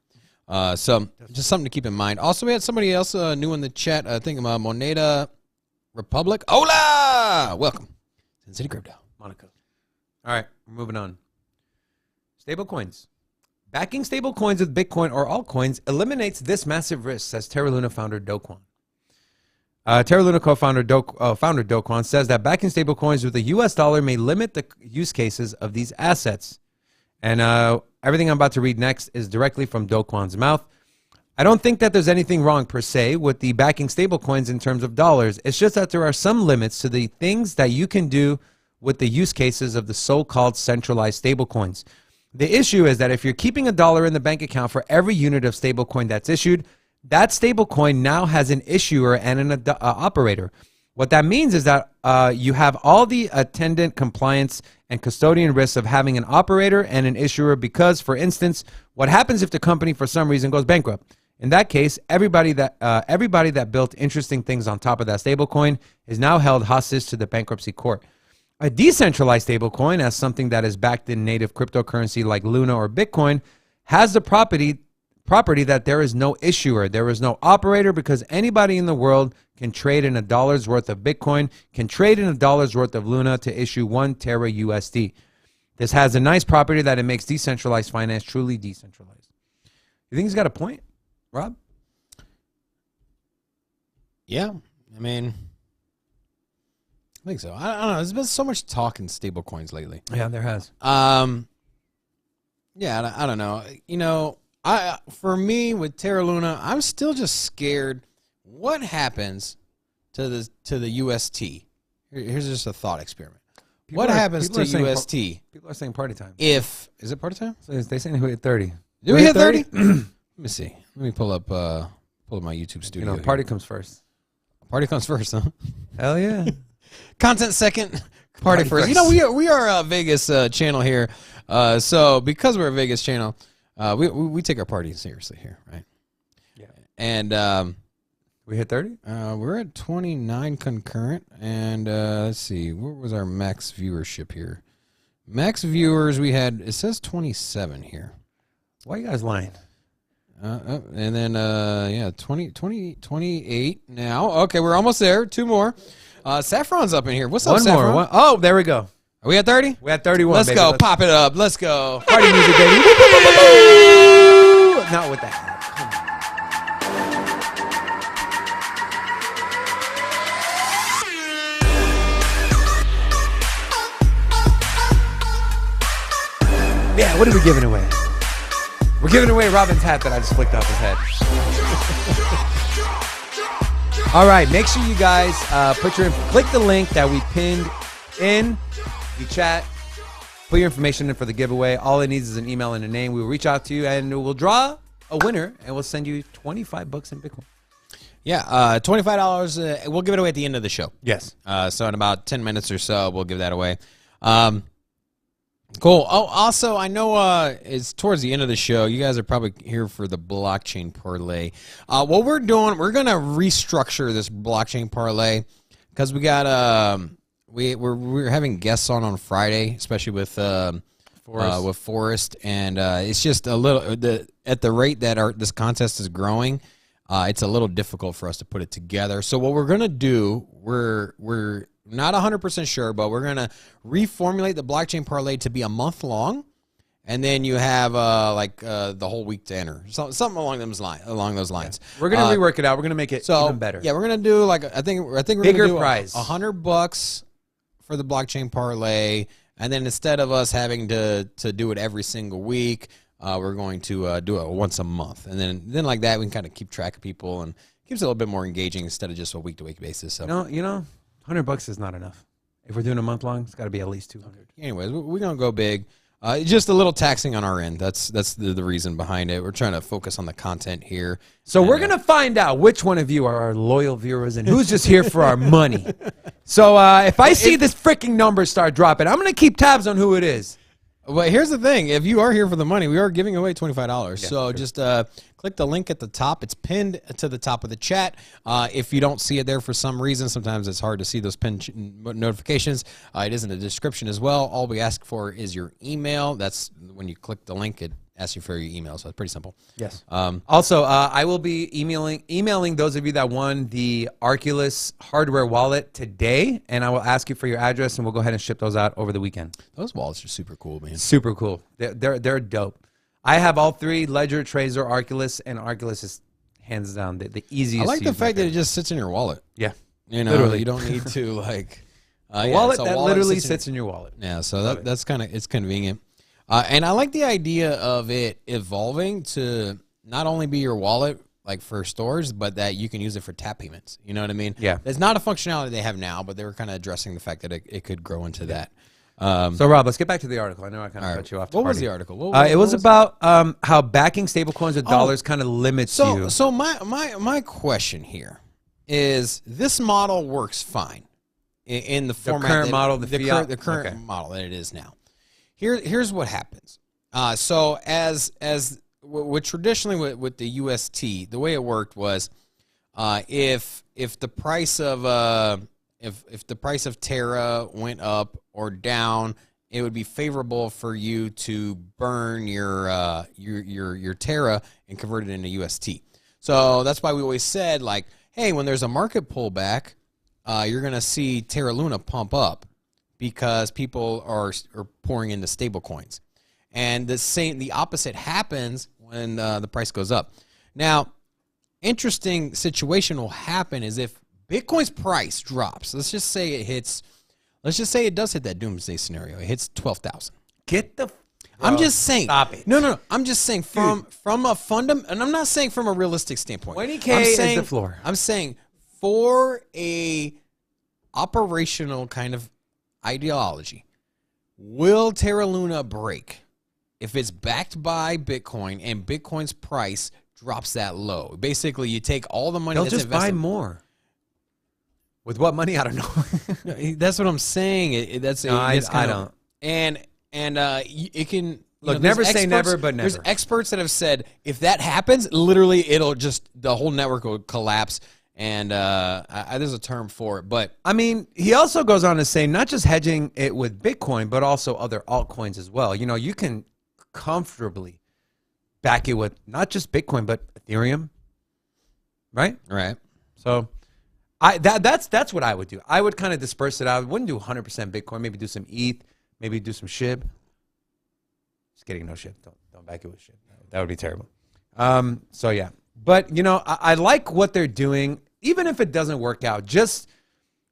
So just something to keep in mind. Also, we had somebody else new in the chat. I think Moneda Republic. Hola! Welcome. Sin City Crypto. Monaco. All right, we're moving on. Stable coins. Backing stable coins with Bitcoin or altcoins eliminates this massive risk, says Terra Luna founder Do Kwon. Terra Luna co-founder founder Do Kwon says that backing stable coins with the U.S. dollar may limit the use cases of these assets. And everything I'm about to read next is directly from Do Kwon's mouth. I don't think that there's anything wrong per se with the backing stable coins in terms of dollars. It's just that there are some limits to the things that you can do with the use cases of the so-called centralized stablecoins. The issue is that if you're keeping $1 in the bank account for every unit of stablecoin that's issued, that stablecoin now has an issuer and an operator. What that means is that you have all the attendant compliance and custodian risks of having an operator and an issuer because, for instance, what happens if the company for some reason goes bankrupt? In that case, everybody that built interesting things on top of that stablecoin is now held hostage to the bankruptcy court. A decentralized stablecoin, as something that is backed in native cryptocurrency like Luna or Bitcoin, has the property that there is no issuer, there is no operator, because anybody in the world can trade in $1 worth of Bitcoin, can trade in $1 worth of Luna to issue 1 Terra USD. This has a nice property that it makes decentralized finance truly decentralized. You think he's got a point, Rob? Yeah, I mean, I think so. I don't know. There's been so much talk in stable coins lately. Yeah, there has. Yeah, I don't know. You know, for me with Terra Luna, I'm still just scared. What happens to the UST? Here's just a thought experiment. What happens to UST? People are saying party time. Is it party time? So they saying we hit 30. Did we hit 30? Let me see. Let me pull up my YouTube studio. You know, party comes first. Party comes first, huh? Hell yeah. Content second, party first. You know, we are a Vegas channel here. So because we're a Vegas channel, we take our party seriously here, right? Yeah. And we hit 30? We're at 29 concurrent. And let's see, what was our max viewership here? Max viewers, we had, it says 27 here. Why are you guys lying? And then, yeah, 28 now. Okay, we're almost there. 2 more. Saffron's up in here. What's up, Saffron? More. Oh, there we go. Are we at 30? We at 31, Let's baby. go. Pop it up. Let's go. Party music, baby. Not with that. Yeah, what are we giving away? We're giving away Robin's hat that I just flicked off his head. All right, make sure you guys click the link that we pinned in the chat. Put your information in for the giveaway. All it needs is an email and a name. We will reach out to you and we'll draw a winner and we'll send you $25 in Bitcoin. Yeah, $25. We'll give it away at the end of the show. Yes. So in about 10 minutes or so, we'll give that away. Cool. Oh, also, I know it's towards the end of the show. You guys are probably here for the blockchain parlay. What we're doing, we're going to restructure this blockchain parlay because we got we're having guests on Friday, especially with Forrest, and it's just a little at the rate that this contest is growing. It's a little difficult for us to put it together. So what we're going to do, we're not 100% sure, but we're going to reformulate the blockchain parlay to be a month long, and then you have the whole week to enter. Something along those lines. Yeah. We're going to rework it out. We're going to make it even better. Yeah, we're going to do I think we're going to do prize. $100 for the blockchain parlay, and then instead of us having to do it every single week, we're going to do it once a month, and then like that we can kind of keep track of people and keeps it a little bit more engaging instead of just a week-to-week basis. So you know, $100 is not enough. If we're doing a month long, it's got to be at least 200. Anyways, we're gonna go big. Just a little taxing on our end. That's the reason behind it. We're trying to focus on the content here. So we're going to find out which one of you are our loyal viewers and who's just here for our money. So if I see this freaking number start dropping, I'm going to keep tabs on who it is. Well, here's the thing. If you are here for the money, we are giving away $25. Yeah, so just click the link at the top. It's pinned to the top of the chat. If you don't see it there for some reason, sometimes it's hard to see those pinned notifications. It is in the description as well. All we ask for is your email. That's when you click the link, it asks you for your email. So it's pretty simple. Yes. Also, I will be emailing those of you that won the Arculus hardware wallet today, and I will ask you for your address, and we'll go ahead and ship those out over the weekend. Those wallets are super cool, man. Super cool. They're dope. I have all three: Ledger, Trezor, Arculus, and Arculus is hands down the easiest. I like the fact that it just sits in your wallet. Yeah, you know, literally. You don't need to like a wallet that literally sits in your wallet. Yeah, so that's kind of it's convenient. And I like the idea of it evolving to not only be your wallet like for stores, but that you can use it for tap payments. You know what I mean? Yeah. It's not a functionality they have now, but they were kind of addressing the fact that it could grow into that. So Rob, let's get back to the article. I know I kind of cut you off. What was the article? It was about how backing stablecoins with dollars kind of limits you. So my question here is: this model works fine in the format, current model, the current model that it is now. Here's what happens. So as traditionally with the UST, the way it worked was, if the price of if the price of Terra went up or down, it would be favorable for you to burn your Terra and convert it into UST. So that's why we always said, like, hey, when there's a market pullback, you're gonna see Terra Luna pump up, because people are pouring into stable coins. And the opposite happens when the price goes up. Now, interesting situation will happen is if Bitcoin's price drops. Let's just say it does hit that doomsday scenario. It hits 12,000. Get the I'm just saying. Stop it. No. I'm just saying from a fundamental, and I'm not saying from a realistic standpoint. 20K is the floor. I'm saying for a operational kind of ideology, will Terra Luna break if it's backed by Bitcoin and Bitcoin's price drops that low? Basically, you take all the money They'll that's just invested. buy more. With what money? I don't know. That's what I'm saying. I don't. And it can look. Never say never, but never. There's experts that have said if that happens, literally, the whole network will collapse. And there's a term for it, but I mean, he also goes on to say not just hedging it with Bitcoin, but also other altcoins as well. You know, you can comfortably back it with not just Bitcoin, but Ethereum, right? Right. So, that's what I would do. I would kind of disperse it out. I wouldn't do 100% Bitcoin. Maybe do some ETH. Maybe do some SHIB. Just kidding, no SHIB. Don't back it with SHIB. That would be terrible. So yeah, but you know, I like what they're doing. Even if it doesn't work out, just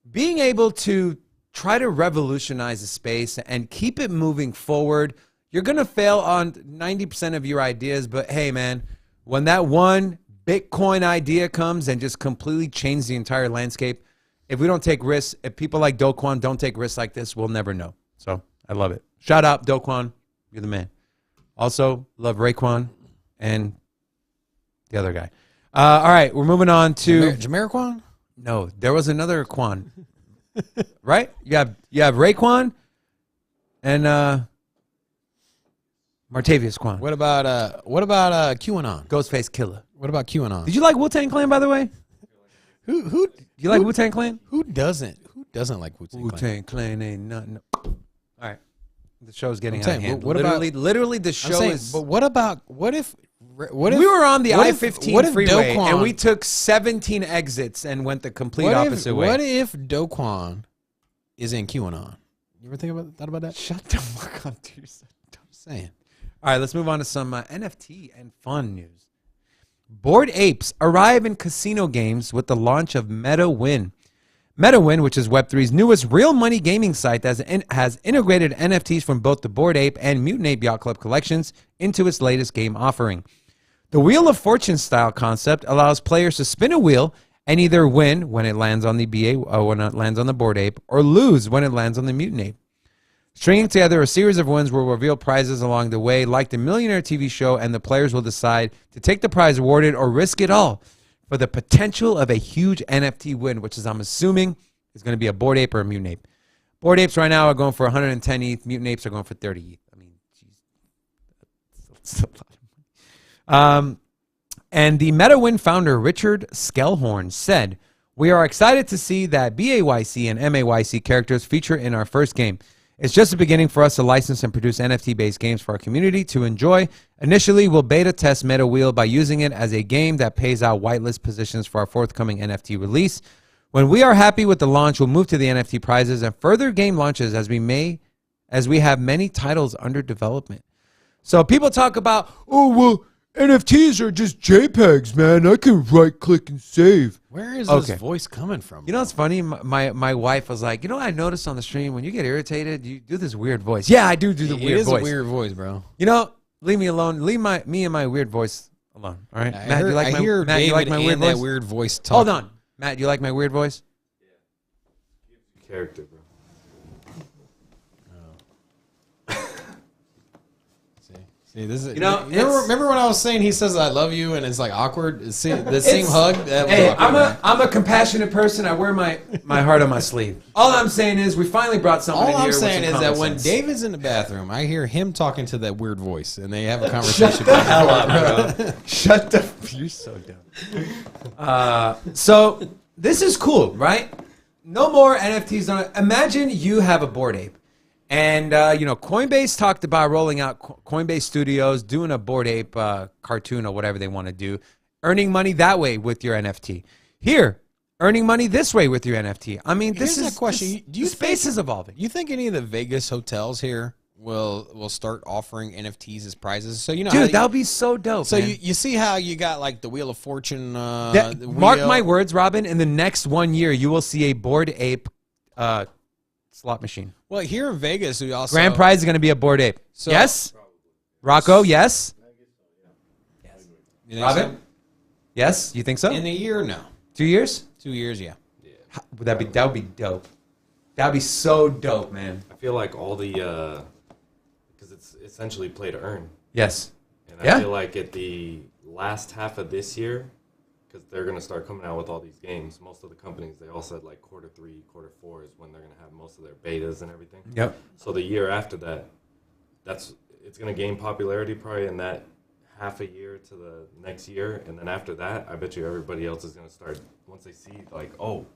being able to try to revolutionize the space and keep it moving forward. You're going to fail on 90% of your ideas, but hey, man, when that one Bitcoin idea comes and just completely changes the entire landscape, if we don't take risks, if people like Do Kwon don't take risks like this, we'll never know. So I love it. Shout out, Do Kwon. You're the man. Also, love Raekwon and the other guy. All right, we're moving on to Jamiroquai? No, there was another Quan. Right? You have Raekwon and Martavius Quan. What about QAnon? Ghostface Killer. What about QAnon? Did you like Wu-Tang Clan, by the way? Who you like Wu-Tang Clan? Who doesn't like Wu-Tang Clan? Wu-Tang Clan ain't nothing. All right. The show's getting out of hand. What literally the show is. But what if we were on the I-15 freeway Do-Kwon, and we took 17 exits and went the complete opposite way. What if Do Kwon is in QAnon? You ever thought about that? Shut the fuck up, dude. I'm saying. All right, let's move on to some NFT and fun news. Bored apes arrive in casino games with the launch of MetaWin. MetaWin, which is Web3's newest real money gaming site, has integrated NFTs from both the Bored Ape and Mutant Ape Yacht Club collections into its latest game offering. The Wheel of Fortune style concept allows players to spin a wheel and either win when it lands on the BA or when it lands on the Bored Ape, or lose when it lands on the Mutant Ape. Stringing together a series of wins will reveal prizes along the way, like the Millionaire TV show, and the players will decide to take the prize awarded or risk it all for the potential of a huge NFT win, which is, I'm assuming, is going to be a Bored Ape or a Mutant Ape. Bored Apes right now are going for 110 ETH. Mutant Apes are going for 30 ETH. I mean, geez, that's a lot of money. And the MetaWin founder, Richard Skellhorn, said, "We are excited to see that BAYC and MAYC characters feature in our first game. It's just the beginning for us to license and produce NFT-based games for our community to enjoy. Initially, we'll beta test MetaWheel by using it as a game that pays out whitelist positions for our forthcoming NFT release. When we are happy with the launch, we'll move to the NFT prizes and further game launches as we have many titles under development." So people talk about, oh, well, NFTs are just JPEGs, man. I can right-click and save. Where is this voice coming from? You know what's funny? My wife was like, you know what I noticed on the stream? When you get irritated, you do this weird voice. Yeah, I do the weird voice. It is a weird voice, bro. You know, leave me alone. Leave me and my weird voice alone. All right, Matt, you like my weird voice? That weird voice talk. Hold on, Matt. You like my weird voice? Yeah. Character, bro. See, this is, remember when I was saying he says I love you and it's like awkward? See, the same hug? That was awkward, I'm a compassionate person. I wear my heart on my sleeve. All I'm saying is we finally brought someone in here. All I'm saying is that when David's in the bathroom, I hear him talking to that weird voice and they have a conversation. Shut the hell up, bro. Shut the... You're so dumb. So this is cool, right? No more NFTs. Imagine you have a Bored Ape. And, Coinbase talked about rolling out Coinbase Studios, doing a Bored Ape cartoon or whatever they want to do, earning money that way with your NFT. Here, earning money this way with your NFT. I mean, this is a question. Do you space is evolving. You think any of the Vegas hotels here will start offering NFTs as prizes? So dude, that would be so dope. So you see how you got like the Wheel of Fortune. Mark my words, Robin. In the next 1 year, you will see a Bored Ape slot machine. Well, here in Vegas, we also grand prize is going to be a Bored Ape. So, yes, Rocco. Yes. Robin. So? Yes, you think so? In a year, no. 2 years? 2 years, yeah. That would be dope. That would be so dope, man. I feel like all the because it's essentially play to earn. Yes. And I feel like at the last half of this year, because they're going to start coming out with all these games. Most of the companies, they all said like quarter 3, quarter 4 is when they're going to have most of their betas and everything. Yep. So the year after that, it's going to gain popularity probably in that half a year to the next year. And then after that, I bet you everybody else is going to start, once they see like, oh,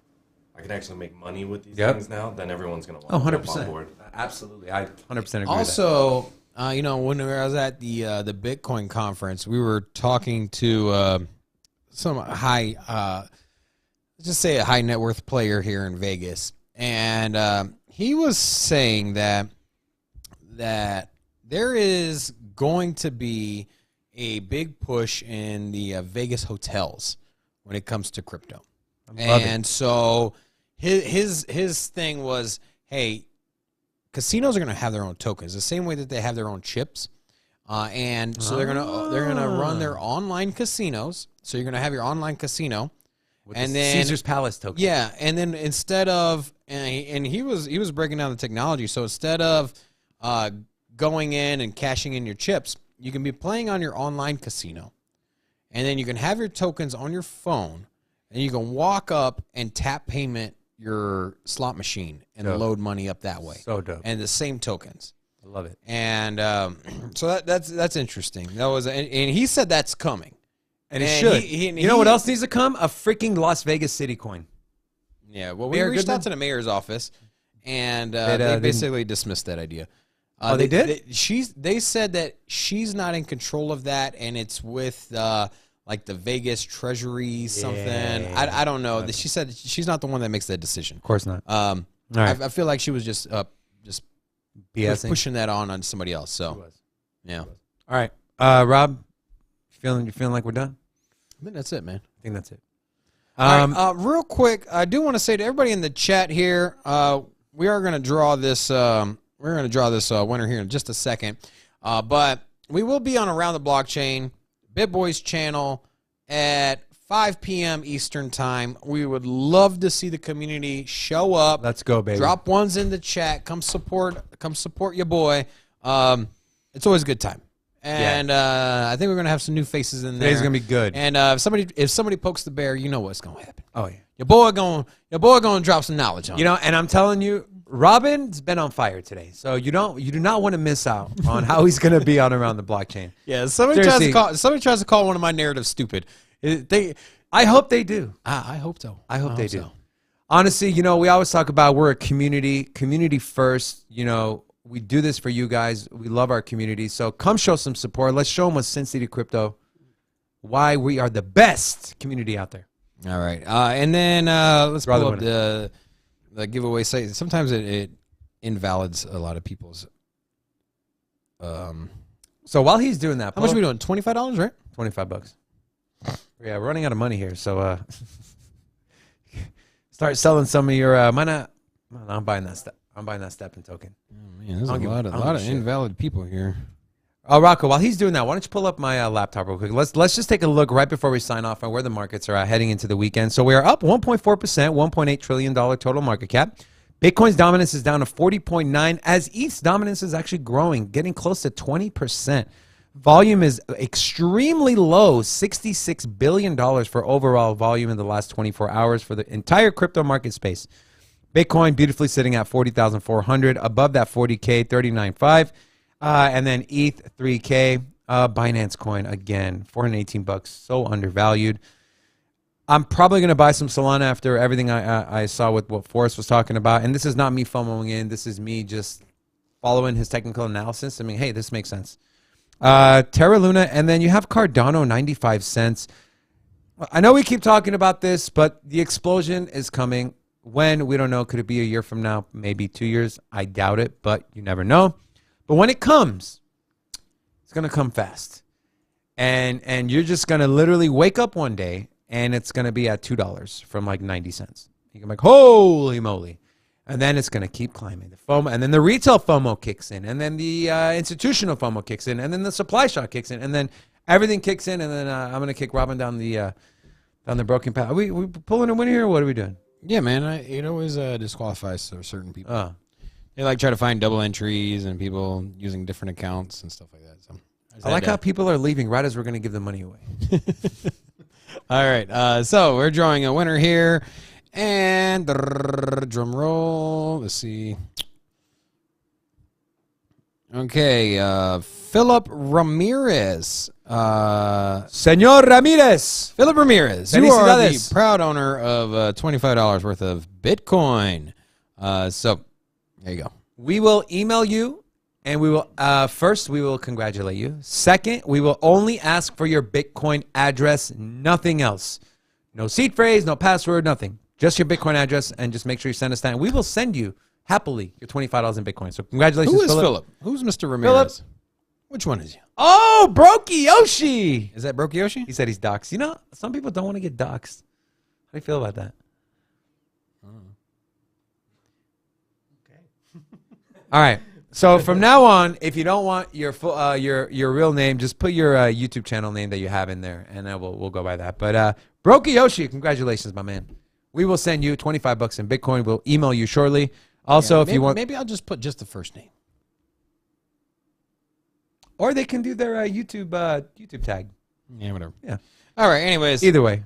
I can actually make money with these things now, then everyone's going to want to jump on board. Absolutely. I 100% agree also, with that. When I was at the Bitcoin conference, we were talking to some high, let's just say a high net worth player here in Vegas, and he was saying that there is going to be a big push in the Vegas hotels when it comes to crypto, and so his thing was, hey, casinos are going to have their own tokens, the same way that they have their own chips. And so they're gonna run their online casinos. So you're gonna have your online casino, with and then Caesar's Palace token. Yeah, and then instead of and he was breaking down the technology. So instead of going in and cashing in your chips, you can be playing on your online casino, and then you can have your tokens on your phone, and you can walk up and tap payment your slot machine and load money up that way. So dope. And the same tokens. I love it. And so that's interesting. That was and he said that's coming. And it should. You know what else needs to come? A freaking Las Vegas City coin. Yeah, well, we reached out to the mayor's office, and they basically dismissed that idea. They did? They said that she's not in control of that, and it's with like the Vegas Treasury something. I don't know. Okay. She said she's not the one that makes that decision. Of course not. All right. I feel like she was just BSing. Pushing that on somebody else. So, yeah. All right, Rob, you feeling like we're done? I think that's it, man. I think that's it. All right, real quick, I do want to say to everybody in the chat here, we are going to draw this. We're going to draw this winner here in just a second, but we will be on Around the Blockchain, BitBoys channel at 5 p.m. Eastern time. We would love to see the community show up. Let's go, baby. Drop ones in the chat. Come support your boy. It's always a good time. And I think we're gonna have some new faces in there. Today's gonna be good. And if somebody pokes the bear, you know what's gonna happen. Oh yeah, Your boy gonna drop some knowledge on you know. And I'm telling you, Robin's been on fire today, so you do not want to miss out on how he's gonna be on around the blockchain. Yeah, somebody tries to call one of my narratives stupid. I hope they do. I hope so. I hope they do. Honestly, you know, we always talk about we're a community first. You know, we do this for you guys. We love our community. So come show some support. Let's show them with Sin City Crypto why we are the best community out there. All right. And then let's pull up the giveaway site. Sometimes it invalids a lot of people's. So while he's doing that, how much are we doing? $25, right? $25. Yeah, we're running out of money here. So start selling some of your. I'm buying that step. I'm buying that step and token. Oh, man, there's a lot of invalid people here. Oh, Rocco, while he's doing that, why don't you pull up my laptop real quick? Let's just take a look right before we sign off on where the markets are heading into the weekend. So we are up 1.4%, $1.8 trillion total market cap. Bitcoin's dominance is down to 40.9, as ETH's dominance is actually growing, getting close to 20%. Volume is extremely low, $66 billion for overall volume in the last 24 hours for the entire crypto market space. Bitcoin beautifully sitting at 40,400, above that 40K, 39.5. And then ETH 3K, Binance coin again, $418, so undervalued. I'm probably going to buy some Solana after everything I saw with what Forrest was talking about. And this is not me FOMOing in. This is me just following his technical analysis. I mean, hey, this makes sense. Terra Luna, and then you have Cardano, 95 cents. I know we keep talking about this, but the explosion is coming. When? We don't know. Could it be a year from now? Maybe 2 years? I doubt it, but you never know. But when it comes, it's going to come fast. And you're just going to literally wake up one day, and it's going to be at $2 from like 90 cents. You're like, holy moly. And then it's going to keep climbing. The FOMO, and then the retail FOMO kicks in, and then the institutional FOMO kicks in, and then the supply shock kicks in, and then everything kicks in, and then I'm going to kick Robin down the broken path. Are we pulling a win here, or what are we doing? Yeah, man. It always disqualifies certain people. They like try to find double entries and people using different accounts and stuff like that. So I like how people are leaving right as we're going to give the money away. All right. So we're drawing a winner here. And drum roll. Let's see. Okay. Philip Ramirez. Senor Ramirez. Philip Ramirez. You are the proud owner of $25 worth of Bitcoin. So there you go. We will email you, and we will first we will congratulate you. Second, we will only ask for your Bitcoin address, nothing else. No seed phrase, no password, nothing. Just your Bitcoin address, and just make sure you send us that. And we will send you happily your $25 in Bitcoin. So congratulations, Philip. Who is Philip? Who's Mr. Ramirez? Philip. Which one is he? Oh, Brokey Yoshi. Is that Brokey Yoshi? He said he's doxxed. You know, some people don't want to get doxxed. How do you feel about that? Okay. All right. So from now on, if you don't want your full, your real name, just put your YouTube channel name that you have in there, and we'll go by that. But Brokey Yoshi, congratulations, my man. We will send you $25 in Bitcoin. We'll email you shortly. Also, if you want, maybe I'll just put just the first name, or they can do their YouTube tag. Yeah, whatever. Yeah. All right. Anyways, either way,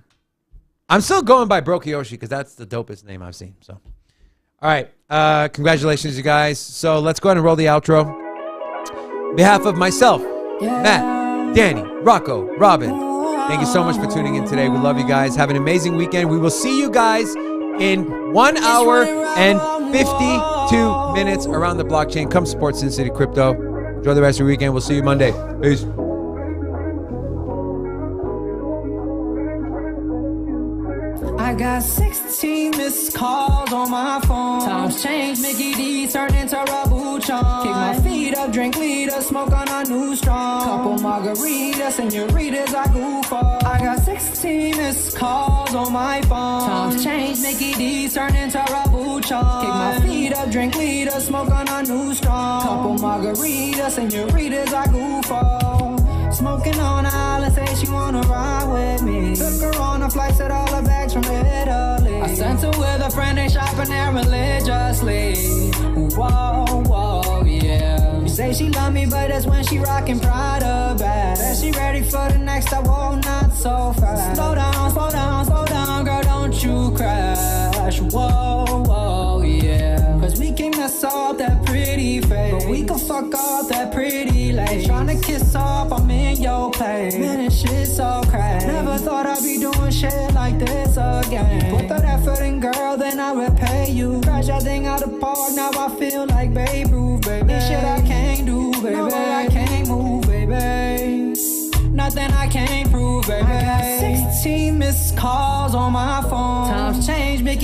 I'm still going by Brokey Yoshi because that's the dopest name I've seen. So, all right. Congratulations, you guys. So let's go ahead and roll the outro. On behalf of myself, Matt, Danny, Rocco, Robin. Thank you so much for tuning in today. We love you guys. Have an amazing weekend. We will see you guys in 1 hour and 52 minutes around the blockchain. Come support Sin City Crypto. Enjoy the rest of your weekend. We'll see you Monday. Peace. I got 16 missed calls on my phone. Times change, Mickey D turned into Rabuchon. Kick my feet up, drink leader, smoke on a new strong. Couple margaritas, senoritas, I goof off. I got 16 missed calls on my phone. Times change, Mickey D turned into Rabuchon. Kick my feet up, drink leader, smoke on a new strong. Couple margaritas, senoritas, I goof off. Smoking on a island, say she wanna ride with me. Took her on a slice it all the bags from Italy. I sent her with a friend, they shopping there religiously. Whoa, whoa, yeah. You say she love me, but that's when she rockin' Prada bags. Said she ready for the next step, whoa, not so fast. Slow down, slow down, slow down, girl, don't you crash. Whoa, whoa, yeah. Cause we can mess up that pretty face, but we can fuck up that pretty lady. Tryna kiss up, I'm in your place. Man, this shit so crazy. Never thought I'd be doing shit like this again. Put that effort in, girl, then I repay you. Crash that thing out the park, now I feel like Babe Ruth, baby. This shit I can't do, baby. No, I can't move, baby. Nothing I can't prove, baby. I got 16 missed calls on my phone. Times change, Mickey.